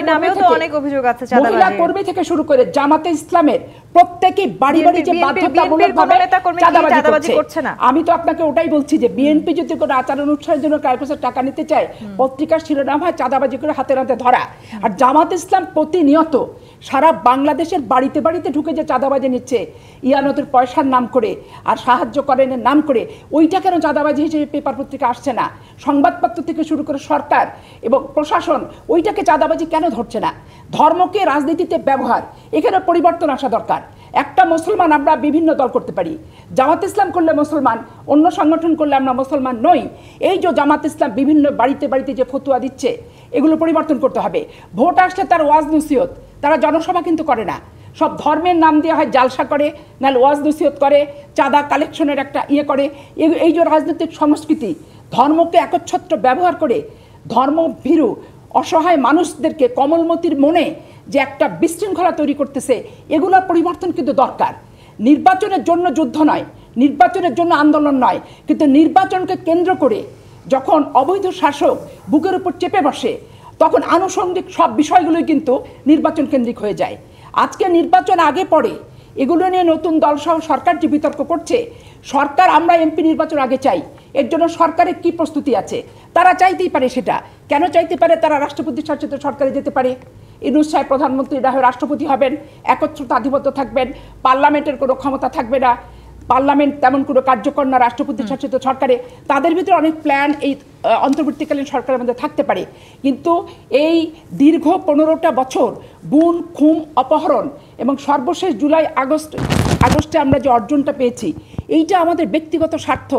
কর্মী থেকে শুরু করে জামাতে ইসলামের প্রত্যেকেই বাড়ি বাড়ি যে বাধ্যতামূলকভাবে চাঁদাবাজি করছে না। আমি তো আপনাকে ওটাই বলছি যে বিএনপি যদি কোনো আচার অনুষ্ঠানের জন্য কারোর টাকা নিতে চায়, পত্রিকার শিরোনাম হয় চাঁদাবাজি করে হাতে হাতে ধরা। আর জামাত ইসলাম প্রতিনিয়ত সারা বাংলাদেশের বাড়িতে বাড়িতে ঢুকে যে চাঁদাবাজি নিচ্ছে, ইয়ানতের পয়সার নাম করে আর সাহায্য করেনের নাম করে, ওইটা কেন চাঁদাবাজি হিসেবে পেপার পত্রিকা আসছে না? সংবাদপত্র থেকে শুরু করে সরকার এবং প্রশাসন ওইটাকে চাঁদাবাজি কেন ধরছে না? ধর্মকে রাজনীতিতে ব্যবহার, এখানে পরিবর্তন আসা দরকার। একটা মুসলমান আমরা বিভিন্ন দল করতে পারি, জামাত ইসলাম করলে মুসলমান, অন্য সংগঠন করলে আমরা মুসলমান নই। এই যে জামাত ইসলাম বিভিন্ন বাড়িতে বাড়িতে যে ফতুয়া দিচ্ছে, এগুলো পরিবর্তন করতে হবে। ভোট আসলে তার ওয়াজ নসিহত, তারা জনসভা কিন্তু করে না, সব ধর্মের নাম দিয়ে হয় জালসা করে, নাহলে ওয়াজ নসিহত করে, চাঁদা কালেকশনের একটা ইয়ে করে। এই যে রাজনৈতিক সংস্কৃতি, ধর্মকে একচ্ছত্র ব্যবহার করে ধর্মভীরু অসহায় মানুষদেরকে কমলমতির মনে যে একটা বিশৃঙ্খলা তৈরি করতেছে, এগুলোর পরিবর্তন কিন্তু দরকার। নির্বাচনের জন্য যুদ্ধ নয়, নির্বাচনের জন্য আন্দোলন নয়, কিন্তু নির্বাচনকে কেন্দ্র করে যখন অবৈধ শাসক বুকের উপর চেপে বসে, তখন আনুষঙ্গিক সব বিষয়গুলোই কিন্তু নির্বাচন কেন্দ্রিক হয়ে যায়। আজকে নির্বাচন আগে পরে এগুলো নিয়ে নতুন দলসহ সরকার যে বিতর্ক করছে, সরকার আমরা এমপি নির্বাচন আগে চাই, এর জন্য সরকারের কি প্রস্তুতি আছে? তারা চাইতেই পারে, সেটা কেন চাইতে পারে? তারা রাষ্ট্রপতির শাসিত সরকারে যেতে পারে, ইউনূস সাহেব প্রধানমন্ত্রী না হয়ে রাষ্ট্রপতি হবেন, একত্রিত আধিপত্য থাকবেন, পার্লামেন্টের কোনো ক্ষমতা থাকবে না, পার্লামেন্ট তেমন কোনো কার্যকর না রাষ্ট্রপতি শাসিত সরকারে। তাদের ভিতরে অনেক প্ল্যান এই অন্তর্বর্তীকালীন সরকারের মধ্যে থাকতে পারে, কিন্তু এই দীর্ঘ 15টা বছর গুম খুন অপহরণ এবং সর্বশেষ জুলাই আগস্টে আমরা যে অর্জনটা পেয়েছি, এইটা আমাদের ব্যক্তিগত স্বার্থ,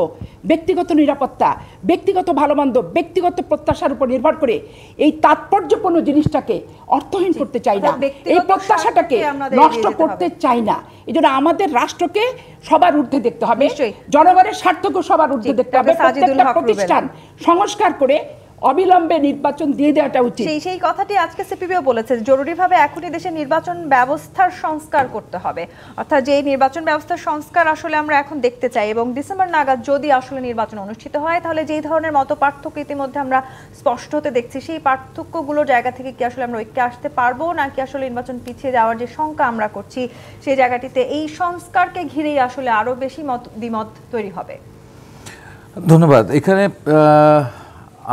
ব্যক্তিগত নিরাপত্তা, ব্যক্তিগত ভালোমন্দ, ব্যক্তিগত প্রত্যাশার উপর নির্ভর করে এই তাৎপর্যপূর্ণ জিনিসটাকে অর্থহীন করতে চাই না, এই প্রত্যাশাটাকে নষ্ট করতে চাই না। এই জন্য আমাদের রাষ্ট্রকে সবার ঊর্ধ্বে দেখতে হবে, জনগণের স্বার্থকে সবার ঊর্ধ্বে দেখতে হবে। প্রত্যেকটা প্রতিষ্ঠান সংস্কার করে অবিলম্বে নির্বাচন দিয়ে দেওয়াটা উচিত। সেই কথাটি আজকে সিপিবিও বলেছে, জরুরিভাবে এখনই দেশের নির্বাচন ব্যবস্থার সংস্কার করতে হবে, অর্থাৎ যে নির্বাচন ব্যবস্থার সংস্কার আসলে আমরা এখন দেখতে চাই, এবং ডিসেম্বর নাগাদ যদি আসলে নির্বাচন অনুষ্ঠিত হয় তাহলে যেই ধরনের মত পার্থক্য ইতিমধ্যে আমরা স্পষ্ট হতে দেখছি, সেই পার্থক্যগুলোর জায়গা থেকে কি আসলে আমরা ঐক্যে আসতে পারবো, নাকি আসলে নির্বাচন পিছিয়ে যাওয়ার যে শঙ্কা আমরা করছি সেই জায়গাটিতে এই সংস্কারকে ঘিরেই আসলে আরো বেশি দ্বিমত তৈরি হবে? ধন্যবাদ। এখানে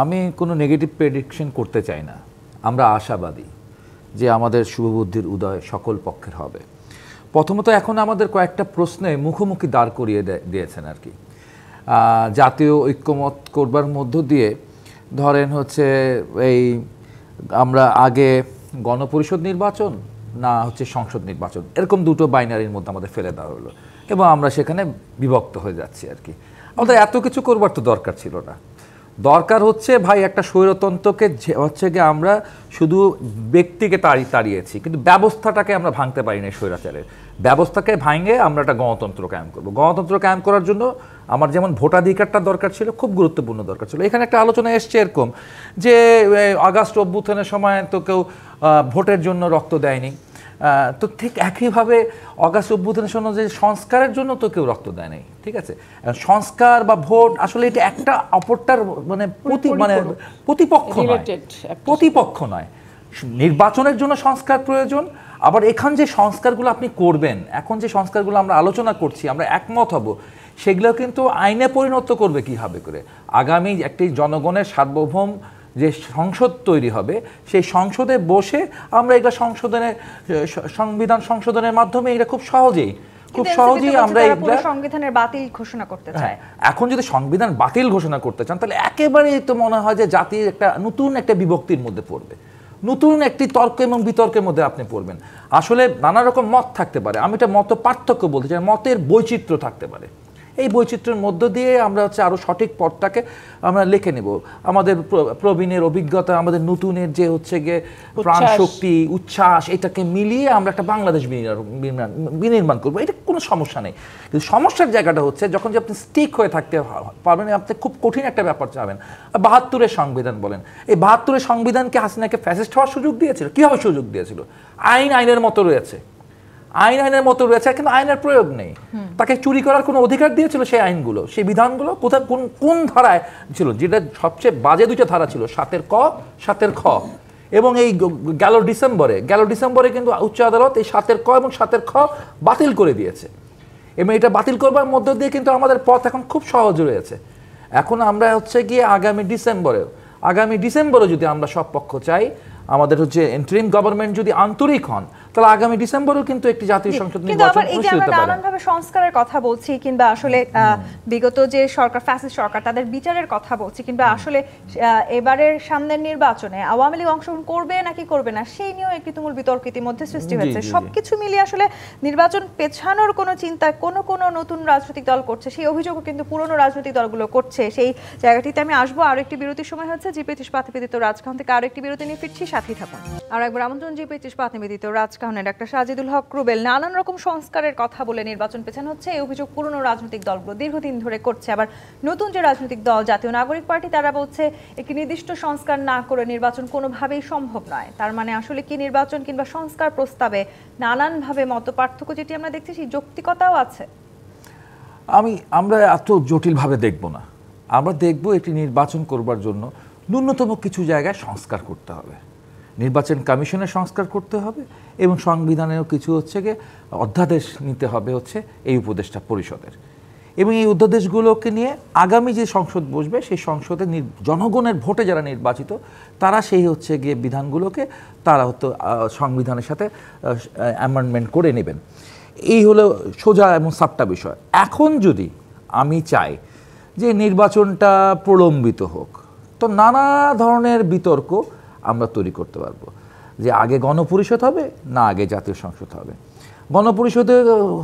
আমি কোনো নেগেটিভ প্রেডিকশন করতে চাই না। আমরা আশাবাদী যে আমাদের শুভবুদ্ধির উদয় সকল পক্ষের হবে। প্রথমত এখন আমাদের কয়েকটা প্রশ্নে মুখোমুখি দাঁড় করিয়ে দিয়েছেন আর কি। জাতীয় ঐক্যমত করবার মধ্য দিয়ে ধরেন হচ্ছে এই আমরা আগে গণপরিষদ নির্বাচন না হচ্ছে সংসদ নির্বাচন, এরকম দুটো বাইনারির মধ্যে আমাদের ফেলে দেওয়া হলো এবং আমরা সেখানে বিভক্ত হয়ে যাচ্ছি আর কি। আমাদের এত কিছু করবার তো দরকার ছিল না। দরকার হচ্ছে ভাই একটা স্বৈরতন্ত্রকে হচ্ছে গিয়ে আমরা শুধু ব্যক্তিকে তাড়িয়েছি, কিন্তু ব্যবস্থাটাকে আমরা ভাঙতে পারি না। স্বৈরাচারের ব্যবস্থাকে ভাঙে আমরা একটা গণতন্ত্র কায়েম করবো। গণতন্ত্র কায়েম করার জন্য আমার যেমন ভোটাধিকারটা দরকার ছিল, খুব গুরুত্বপূর্ণ দরকার ছিল। এখানে একটা আলোচনা এসছে এরকম যে আগস্ট অভ্যুত্থানের সময় তো কেউ ভোটের জন্য রক্ত দেয়নি, তো ঠিক একইভাবে অগাস্ট অভ্যুত্থানের জন্য যে সংস্কারের জন্য তো কেউ রক্ত দেয় নাই। ঠিক আছে, সংস্কার বা ভোট আসলে এটা একটা অপরটার মানে প্রতিপক্ষ নয়। নির্বাচনের জন্য সংস্কার প্রয়োজন, আবার এখান যে সংস্কারগুলো আপনি করবেন, এখন যে সংস্কারগুলো আমরা আলোচনা করছি, আমরা একমত হব, সেগুলো কিন্তু আইনে পরিণত করবে কীভাবে করে। আগামী একটি জনগণের সার্বভৌম যে সংসদ তৈরি হবে, সেই সংসদে বসে আমরা এটা সংবিধান সংশোধনের মাধ্যমে এটা খুব সহজেই আমরা সংবিধানের বাতিল ঘোষণা করতে চাই। এখন যদি সংবিধান বাতিল ঘোষণা করতে চান তাহলে একেবারেই তো মনে হয় যে জাতির একটা নতুন একটা বিভক্তির মধ্যে পড়বে, নতুন একটি তর্ক এবং বিতর্কের মধ্যে আপনি পড়বেন। আসলে নানা রকম মত থাকতে পারে, আমি এটা মত পার্থক্য বলতে চাই, মতের বৈচিত্র্য থাকতে পারে। এই বৈচিত্র্যের মধ্য দিয়ে আমরা হচ্ছে আরও সঠিক পথটাকে আমরা লিখে নেব। আমাদের প্রবীণের অভিজ্ঞতা, আমাদের নতুনের যে হচ্ছে গিয়ে প্রাণ শক্তি, উচ্ছ্বাস, এটাকে মিলিয়ে আমরা একটা বাংলাদেশ বিনির্মাণ করবো। এটা কোনো সমস্যা নেই, কিন্তু সমস্যার জায়গাটা হচ্ছে যখন যে আপনি স্টিক হয়ে থাকতে পারবেন, আপনি খুব কঠিন একটা ব্যাপার চাবেন। ৭২-এর সংবিধান বলেন, এই ৭২-এর সংবিধানকে হাসিনাকে ফ্যাসিস্ট হওয়ার সুযোগ দিয়েছিল? কীভাবে সুযোগ দিয়েছিল? আইনের মতো রয়েছে, আইনের মতো রয়েছে, কিন্তু আইনের প্রয়োগ নেই। তাকে চুরি করার কোনো অধিকার দিয়েছিল সেই আইনগুলো, সেই বিধানগুলো কোথায় কোন ধারায় ছিল? যেটা সবচেয়ে বাজে দুটো ধারা ছিল, ৭-এর ক, ৭-এর খ। এবং এই গেল ডিসেম্বরে কিন্তু উচ্চ আদালত এই ৭-এর ক এবং 7-এর খ বাতিল করে দিয়েছে। এবং এটা বাতিল করবার মধ্য দিয়ে কিন্তু আমাদের পথ এখন খুব সহজ রয়েছে। এখন আমরা হচ্ছে গিয়ে আগামী ডিসেম্বরে যদি আমরা সব পক্ষ চাই, আমাদের হচ্ছে ইন্টারিম গভর্নমেন্ট যদি আন্তরিক হন, তাহলে আগামী ডিসেম্বরেও কিন্তু একটি জাতীয় সংসদ নির্বাচন অনুষ্ঠিত হতে পারে। নানানভাবে সংস্কারের কথা বলছি, কিংবা আসলে বিগত যে সরকার, ফ্যাসিস্ট সরকার, তাদের বিচারের কথা বলছি, কিংবা আসলে এবারের সামনের নির্বাচনে আওয়ামী লীগ অংশগ্রহণ করবে নাকি করবে না সেই নিয়েও একটি তুমুল বিতর্ক ইতিমধ্যে সৃষ্টি হয়েছে। সবকিছু মিলিয়ে আসলে নির্বাচন পেছানোর কোনো চিন্তা কোনো নতুন রাজনৈতিক দল করছে, সেই অভিযোগও কিন্তু পুরনো রাজনৈতিক দলগুলো করছে। সেই জায়গাটিতে আমি আসবো। আরো একটি বিরতির সময় হচ্ছে। জিপি ইস্পাত নিবেদিত রাজকাহন থেকে আরো একটি বিরতি নিয়ে ফিরছি, সাথেই থাকুন। আর একবার আমন্ত্রণ জিপি ইস্পাত নিবেদিত রাজকাহনে ডাক্তার সাজিদুল হক রুবেল। নানান রকম সংস্কারের কথা বলে নির্বাচন পেছানো হচ্ছে, এই অভিযোগ পুরনো রাজনৈতিক দলগুলো দীর্ঘদিন ধরে করছে। আবার নতুন যে রাজনৈতিক দল জাতীয় নাগরিক পার্টি, তারা বলছে একটি নির্দিষ্ট সংস্কার না করে নির্বাচন কোনোভাবেই সম্ভব নয়। তার মানে আসলে কি নির্বাচন কিংবা সংস্কার প্রস্তাবে নানানভাবে মত পার্থক্য যেটি আমরা দেখছি, সেই যৌক্তিকতাও আছে? আমরা এত জটিলভাবে দেখব না। আমরা দেখব একটি নির্বাচন করবার জন্য ন্যূনতম কিছু জায়গায় সংস্কার করতে হবে। নির্বাচন কমিশনের সংস্কার করতে হবে এবং সংবিধানেও কিছু হচ্ছে গিয়ে অধ্যাদেশ নিতে হবে হচ্ছে এই উপদেষ্টা পরিষদের। এবং এই অধ্যাদেশগুলোকে নিয়ে আগামী যে সংসদ বসবে, সেই সংসদে জনগণের ভোটে যারা নির্বাচিত, তারা সেই হচ্ছে গিয়ে বিধানগুলোকে তারা হয়তো সংবিধানের সাথে অ্যামেন্ডমেন্ট করে নেবেন। এই হলো সোজা এবং সাপটা বিষয়। এখন যদি আমি চাই যে নির্বাচনটা প্রলম্বিত হোক, তো নানা ধরনের বিতর্ক আমরা তৈরি করতে পারবো, যে আগে গণপরিষদ হবে না আগে জাতীয় সংসদ হবে। গণপরিষদে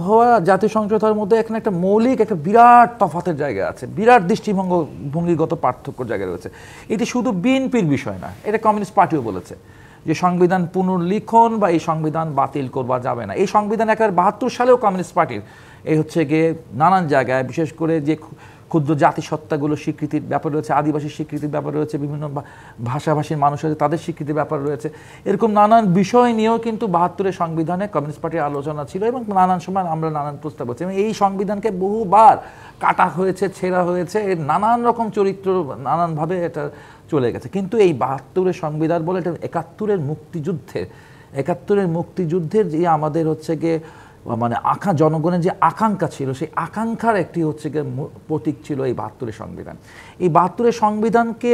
হওয়া জাতীয় সংসদ হওয়ার মধ্যে এখানে একটা মৌলিক একটা বিরাট তফাতের জায়গা আছে, বিরাট দৃষ্টিভঙ্গিগত পার্থক্যর জায়গা রয়েছে। এটি শুধু বিএনপির বিষয় না, এটা কমিউনিস্ট পার্টিও বলেছে যে সংবিধান পুনর্লিখন বা এই সংবিধান বাতিল করবা যাবে না। এই সংবিধান 1972 সালেও কমিউনিস্ট পার্টির এই হচ্ছে গিয়ে নানান জায়গায়, বিশেষ করে যে ক্ষুদ্র জাতিসত্তাগুলোর স্বীকৃতির ব্যাপার রয়েছে, আদিবাসী স্বীকৃতির ব্যাপার রয়েছে, বিভিন্ন ভাষাভাষীর মানুষ আছে তাদের স্বীকৃতির ব্যাপার রয়েছে। এরকম নানান বিষয় নিয়েও কিন্তু ৭২-এর সংবিধানে কমিউনিস্ট পার্টির আলোচনা ছিল এবং নানান সময় আমরা নানান প্রস্তাব করছি এবং এই সংবিধানকে বহুবার কাটা হয়েছে, ছেঁড়া হয়েছে, এর নানান রকম চরিত্র নানানভাবে এটা চলে গেছে। কিন্তু এই ৭২-এর সংবিধান বলে এটা ৭১-এর মুক্তিযুদ্ধের যে আমাদের হচ্ছে গিয়ে মানে জনগণের যে আকাঙ্ক্ষা ছিল, সেই আকাঙ্ক্ষার একটি হচ্ছে গিয়ে প্রতীক ছিল এই ৭২-এর সংবিধান। এই ৭২-এর সংবিধানকে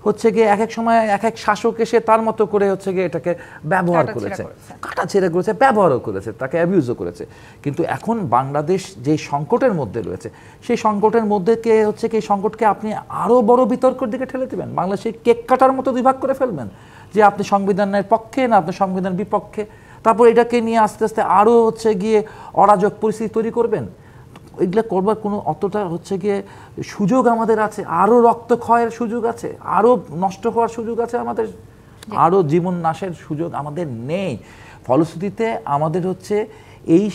হচ্ছে গিয়ে এক এক সময় এক এক শাসক এসে তার মতো করে হচ্ছে গিয়ে এটাকে ব্যবহার করেছে, কাটাছেঁড়া করেছে, ব্যবহারও করেছে, তাকে অ্যাবিউজও করেছে। কিন্তু এখন বাংলাদেশ যেই সংকটের মধ্যে রয়েছে, সেই সংকটের মধ্যে হচ্ছে কি এই সংকটকে আপনি আরও বড় বিতর্কের দিকে ঠেলে দেবেন, বাংলাদেশের কেক কাটার মতো দুই ভাগ করে ফেলবেন যে আপনি সংবিধানের পক্ষে না আপনি সংবিধান বিপক্ষে, তারপর এটাকে নিয়ে আস্তে আস্তে আরও হচ্ছে গিয়ে অরাজক পরিস্থিতি তৈরি করবেন। এগুলো করবার কোনো অতটা হচ্ছে গিয়ে সুযোগ আমাদের আছে? আরও রক্তক্ষয়ের সুযোগ আছে, আরও নষ্ট হওয়ার সুযোগ আছে আমাদের, আরও জীবন নাশের সুযোগ আমাদের নেই। ফলশ্রুতিতে আমাদের হচ্ছে এই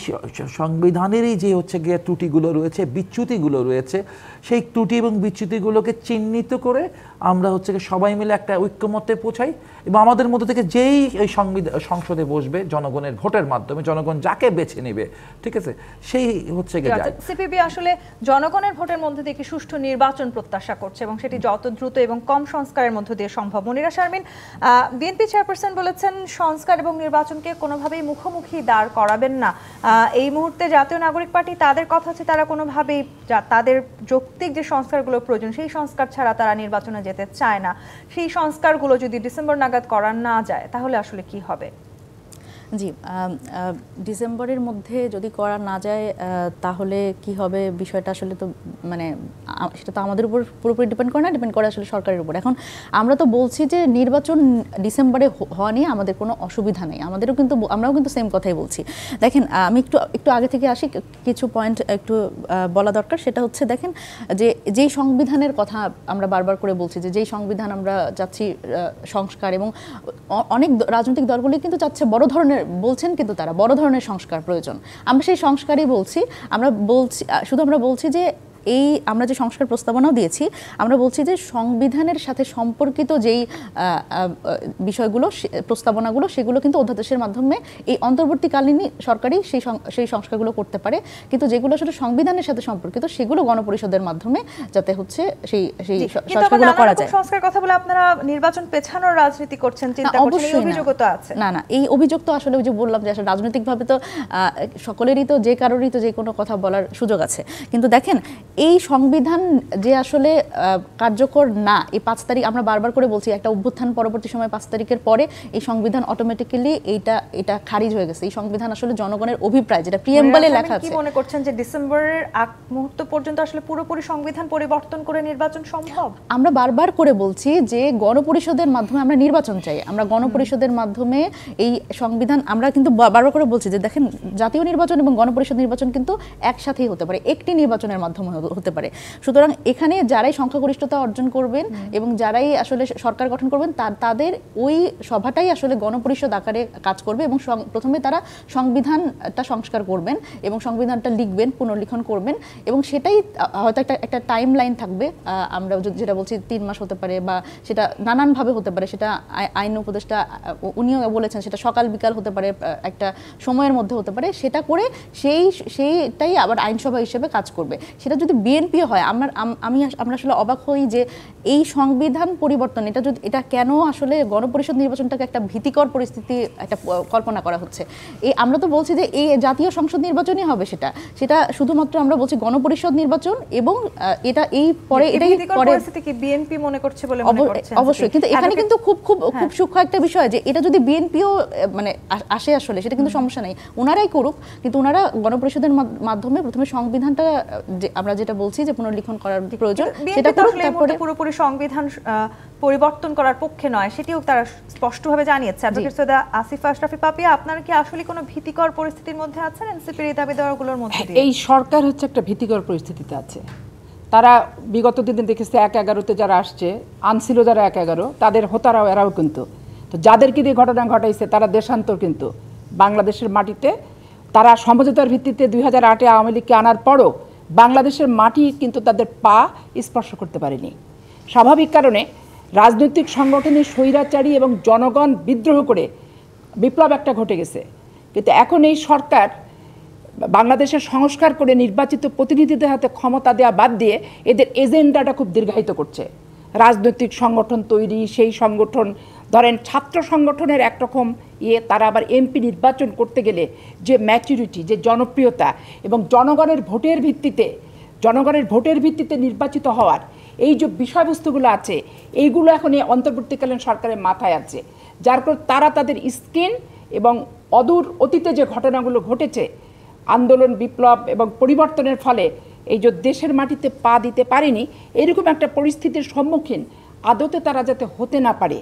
সংবিধানেরই যে হচ্ছে গিয়ে ত্রুটিগুলো রয়েছে, বিচ্যুতিগুলো রয়েছে, সেই ত্রুটি এবং বিচ্যুতিগুলোকে চিহ্নিত করে আমরা হচ্ছে সবাই মিলে একটা ঐক্যমত্যে পৌঁছাই এবং আমাদের মধ্যে থেকে যেই এই সংসদে বসবে জনগণের ভোটের মাধ্যমে, জনগণ যাকে বেছে নেবে, ঠিক আছে, সেই হচ্ছে গিয়ে যায়। সিপিবি আসলে জনগণের ভোটের মধ্যে থেকে সুষ্ঠু নির্বাচন প্রত্যাশা করছে এবং সেটি যত দ্রুত এবং কম সংস্কারের মধ্য দিয়ে সম্ভব। মনিরা শারমিন, বিএনপি চেয়ারপারসন বলেছেন সংস্কার এবং নির্বাচনকে কোনোভাবেই মুখোমুখি দাঁড় করাবেন না। এই মুহূর্তে জাতীয় নাগরিক পার্টি তাদের কথা হচ্ছে তারা কোনোভাবেই তাদের যৌক্তিক যে সংস্কারগুলো প্রয়োজন সেই সংস্কার ছাড়া তারা নির্বাচনে যেতে চায় না। সেই সংস্কারগুলো যদি ডিসেম্বর নাগাদ করা না যায় তাহলে আসলে কি হবে? জি, ডিসেম্বরের মধ্যে যদি করা না যায় তাহলে কি হবে বিষয়টা আসলে তো মানে সেটা তো আমাদের উপর পুরোপুরি ডিপেন্ড করে না, ডিপেন্ড করে আসলে সরকারের উপর। এখন আমরা তো বলছি যে নির্বাচন ডিসেম্বরে হওয়া নিয়ে আমাদের কোনো অসুবিধা নেই, আমরাও কিন্তু সেম কথাই বলছি। দেখেন, আমি একটু আগে থেকে আসি, কিছু পয়েন্ট একটু বলা দরকার। সেটা হচ্ছে দেখেন যে যেই সংবিধানের কথা আমরা বারবার করে বলছি যে যেই সংবিধান আমরা চাচ্ছি সংস্কার, এবং অনেক রাজনৈতিক দলগুলি কিন্তু চাচ্ছে বড় ধরনের বলছেন, কিন্তু তারা বড় ধরনের সংস্কার প্রয়োজন। আমরা সেই সংস্কারই বলছি। আমরা বলছি যে আমরা যে সংস্কার প্রস্তাবনাও দিয়েছি, আমরা বলছি যে সংবিধানের সাথে সম্পর্কিত যেই বিষয়গুলো, প্রস্তাবনাগুলো, সেগুলো কিন্তু অধ্যাদেশের মাধ্যমে এই অন্তর্বর্তীকালীন সরকারই সেই সংস্কারগুলো করতে পারে, কিন্তু যেগুলো আসলে সংবিধানের সাথে সম্পর্কিত সেগুলো গণপরিষদের মাধ্যমে যাতে হচ্ছে সেই সংস্কারগুলো করা যায়। সংস্কার কথা বলে আপনারা নির্বাচন পেছানোর রাজনীতি করছেন, চিন্তা করছেন, এই অভিযোগও তো আছে। না, এই অভিযোগ তো আসলে ওই যে বললাম যে আসলে রাজনৈতিকভাবে তো সকলেরই তো যে কারোরই তো যে কোনো কথা বলার সুযোগ আছে। কিন্তু দেখেন, এই সংবিধান যে আসলে কার্যকর না, এই 5 তারিখ আমরা বারবার করে বলছি, একটা অভ্যুত্থান পরবর্তী সময় 5 তারিখের পরে এই সংবিধান অটোমেটিক্যালি এটা খারিজ হয়ে গেছে। এই সংবিধান আসলে জনগণের অভিপ্রায়, যেটা প্রিএম্বলে লেখা আছে। কি মনে করছেন যে ডিসেম্বরের আগ মুহূর্ত পর্যন্ত আসলে পুরোপুরি সংবিধান পরিবর্তন করে নির্বাচন সম্ভব? আমরা বারবার করে বলছি যে গণপরিষদের মাধ্যমে আমরা নির্বাচন চাই। আমরা গণপরিষদের মাধ্যমে এই সংবিধান, আমরা কিন্তু বারবার করে বলছি যে দেখেন, জাতীয় নির্বাচন এবং গণপরিষদ নির্বাচন কিন্তু একসাথেই হতে পারে, একটি নির্বাচনের মাধ্যমে হতে পারে। সুতরাং এখানে যারাই সংখ্যাগরিষ্ঠতা অর্জন করবেন এবং যারাই আসলে সরকার গঠন করবেন তাদের ওই সভাটাই আসলে গণপরিষদ আকারে কাজ করবে এবং প্রথমে তারা সংবিধানটা সংস্কার করবেন এবং সংবিধানটা লিখবেন, পুনর্লিখন করবেন, এবং সেটাই হয়তো একটা টাইম লাইন থাকবে। আমরা যেটা বলছি 3 মাস হতে পারে, বা সেটা নানানভাবে হতে পারে। সেটা আইন উপদেষ্টা উনিও বলেছেন সেটা সকাল বিকাল হতে পারে, একটা সময়ের মধ্যে হতে পারে। সেটা করে সেইটাই আবার আইনসভা হিসেবে কাজ করবে। সেটা যদি বিএনপিও হয়, আমরা আসলে অবাক হই যে এই সংবিধান পরিবর্তন, এটা কেন আসলে গণপরিষদ নির্বাচনটাকে একটা ভীতিকর পরিস্থিতি একটা কল্পনা করা হচ্ছে। আমরা তো বলছি যে এই জাতীয় সংসদ নির্বাচনই হবে, সেটা শুধুমাত্র আমরা বলছি গণপরিষদ নির্বাচন, এবং এটাই পরে পরিস্থিতি কি বিএনপি মনে করছে বলে মনে করছেন? অবশ্যই, কিন্তু এখানে কিন্তু খুব সূক্ষ্ম একটা বিষয় যে এটা যদি বিএনপিও মানে আসে আসলে সেটা কিন্তু সমস্যা নেই, ওনারাই করুক, কিন্তু ওনারা গণপরিষদের মাধ্যমে প্রথমে সংবিধানটা আমরা যেটা বলছি যে পুনর্লিখন করার প্রয়োজন সেটা করুক। তারপরে পুরোপুরি সংবিধান পরিবর্তন করার পক্ষে নয়, সেটিও তারা স্পষ্টভাবে জানিয়েছে। অ্যাডভোকেট সৈয়দা আসিফা আশরাফি পাপিয়া, আপনারা কি আসলে কোনো ভীতিকর পরিস্থিতির মধ্যে আছেন এনসিপির এই দাবি দেওয়াগুলোর মধ্যে দিয়ে? এই সরকার হচ্ছে একটা ভীতিকর পরিস্থিতিতে আছে। তারা বিগত দিনে দেখেছে 1-11-তে যারা আসছে, আনছিল যারা 1-11, তাদের হোতারাও এরাও কিন্তু, তো যাদেরকে দিয়ে ঘটনা ঘটাইছে তারা দেশান্তর কিন্তু বাংলাদেশের মাটিতে। তারা সমঝোতার ভিত্তিতে 2008-এ আওয়ামী লীগকে আনার পরও বাংলাদেশের মাটি কিন্তু তাদের পা স্পর্শ করতে পারেনি। স্বাভাবিক কারণে রাজনৈতিক সংগঠনের স্বৈরাচারী এবং জনগণ বিদ্রোহ করে বিপ্লব একটা ঘটে গেছে, কিন্তু এখন এই সরকার বাংলাদেশের সংস্কার করে নির্বাচিত প্রতিনিধিদের হাতে ক্ষমতা দেওয়া বাদ দিয়ে এদের এজেন্ডাটা খুব দীর্ঘায়িত করছে। রাজনৈতিক সংগঠন তৈরি, সেই সংগঠন ধরেন ছাত্র সংগঠনের একরকম তারা আবার এমপি নির্বাচন করতে গেলে যে ম্যাচুরিটি, যে জনপ্রিয়তা এবং জনগণের ভোটের ভিত্তিতে নির্বাচিত হওয়ার এই যে বিষয়বস্তুগুলো আছে, এইগুলো এখন এই অন্তর্বর্তীকালীন সরকারের মাথায় আছে, যার কারণে তারা তাদের স্কিন এবং অদূর অতীতে যে ঘটনাগুলো ঘটেছে আন্দোলন, বিপ্লব এবং পরিবর্তনের ফলে এই যে দেশের মাটিতে পা দিতে পারেনি, এরকম একটা পরিস্থিতির সম্মুখীন আদতে তারা যাতে হতে না পারে,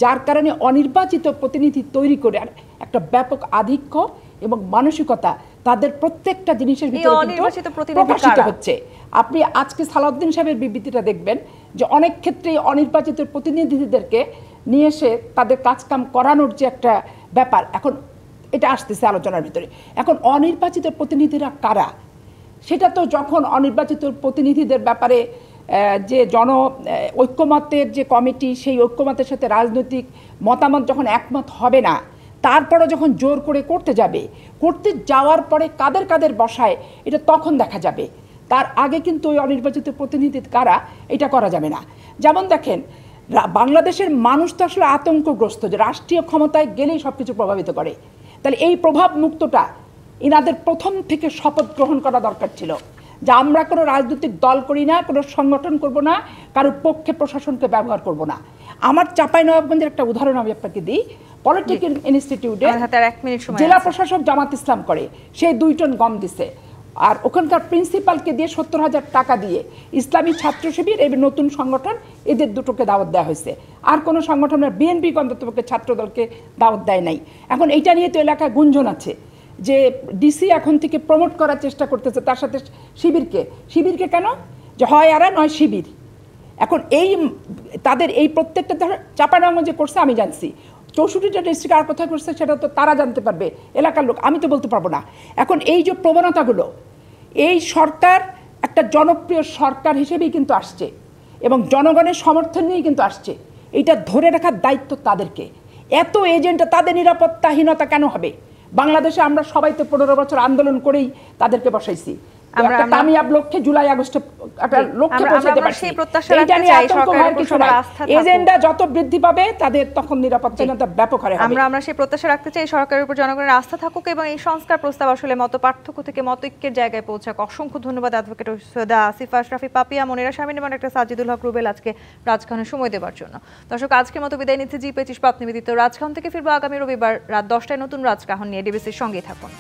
যার কারণে অনির্বাচিত প্রতিনিধি তৈরি করে একটা ব্যাপক আধিক্য এবং মানসিকতা তাদের প্রত্যেকটা জিনিসের ভিতরে প্রকাশিত হচ্ছে। আপনি আজকে সালাউদ্দিন সাহেবের বিবৃতিটা দেখবেন যে অনেক ক্ষেত্রেই অনির্বাচিত প্রতিনিধিদেরকে নিয়ে এসে তাদের কাজকাম করানোর যে একটা ব্যাপার এখন এটা আসতেছে আলোচনার ভিতরে। এখন অনির্বাচিত প্রতিনিধিরা কারা, সেটা তো যখন অনির্বাচিত প্রতিনিধিদের ব্যাপারে যে ঐক্যমতের যে কমিটি, সেই ঐক্যমতের সাথে রাজনৈতিক মতামত যখন একমত হবে না, তারপরে যখন জোর করে করতে যাওয়ার পরে কাদের কাদের বসায় এটা তখন দেখা যাবে। তার আগে কিন্তু ওই অনির্বাচিত প্রতিনিধি কারা এটা করা যাবে না। যেমন দেখেন, বাংলাদেশের মানুষ তো আসলে আতঙ্কগ্রস্ত যে রাষ্ট্রীয় ক্ষমতায় গেলেই সব কিছু প্রভাবিত করে। তাহলে এই প্রভাব মুক্তটা এনাদের প্রথম থেকে শপথ গ্রহণ করা দরকার ছিল যে আমরা কোনো রাজনৈতিক দল করি না, কোনো সংগঠন করব না, কারোর পক্ষে প্রশাসনকে ব্যবহার করব না। আমার চাঁপাইনবাবগঞ্জের একটা উদাহরণ আমি আপনাকে দিই। পলিটেকনিক ইনস্টিটিউটে জেলা প্রশাসক জামাত ইসলাম করে, সে 2 টন গম দিছে, আর ওখানকার প্রিন্সিপালকে দিয়ে 70,000 টাকা দিয়ে ইসলামী ছাত্র শিবির এই নতুন সংগঠন এদের দুটোকে দাওয়াত দেওয়া হয়েছে। আর কোনো সংগঠনের বিএনপি অন্ততপক্ষে ছাত্রদলকে দাওয়াত দেয় নাই। এখন এইটা নিয়ে তো এলাকায় গুঞ্জন আছে যে ডিসি এখন থেকে প্রমোট করার চেষ্টা করতেছে তার সাথে শিবিরকে কেন, যে হয় আরা নয় শিবির। এখন এই তাদের এই প্রত্যেকটা চাঁপাইনবাবগঞ্জ যে করছে আমি জানছি, 64টা ডিস্ট্রিক্ট আর কোথায় করছে সেটা তো তারা জানতে পারবে, এলাকার লোক, আমি তো বলতে পারবো না। এখন এই যে প্রবণতাগুলো, এই সরকার একটা জনপ্রিয় সরকার হিসেবেই কিন্তু আসছে এবং জনগণের সমর্থন নিয়েই কিন্তু আসছে। এইটা ধরে রাখার দায়িত্ব তাদেরকে। এত এজেন্টটা, তাদের নিরাপত্তাহীনতা কেন হবে? বাংলাদেশে আমরা সবাই তো 15 বছর আন্দোলন করেই তাদেরকে বসাইছি। কামিয়াব লক্ষ্যে জুলাই আগস্টে একটা লক্ষ্যে পৌঁছাতে পারছি। এইটা নিয়ে আতঙ্ক হওয়ার কিছু নাই। এজেন্ডা যত বৃদ্ধি পাবে তাদের তখন নিরাপত্তাহীনতা ব্যাপক হারে হবে। আমরা সেই প্রত্যাশা রাখতে চাই সরকারের উপর জনগণের আস্থা থাকুক এবং এই সংস্কার প্রস্তাব আসলে মত পার্থক্য থেকে মতৈক্যের জায়গায় পৌঁছাক। অসংখ্য ধন্যবাদ অ্যাডভোকেট সৈয়দা আসিফা আশরাফি পাপিয়া, মনিরা শারমিন এবং ডক্টর সাজিদুল হক রুবেল আজকে রাজখানে সময় দেওয়ার জন্য। দর্শক, আজকের মতো বিদায় নিচ্ছে জি25 নিবেদিত রাজখান থেকে। ফিরবো আগামী রবিবার রাত 10টায় নতুন রাজকাহন নিয়ে। ডিবিসির সঙ্গেই থাকুন।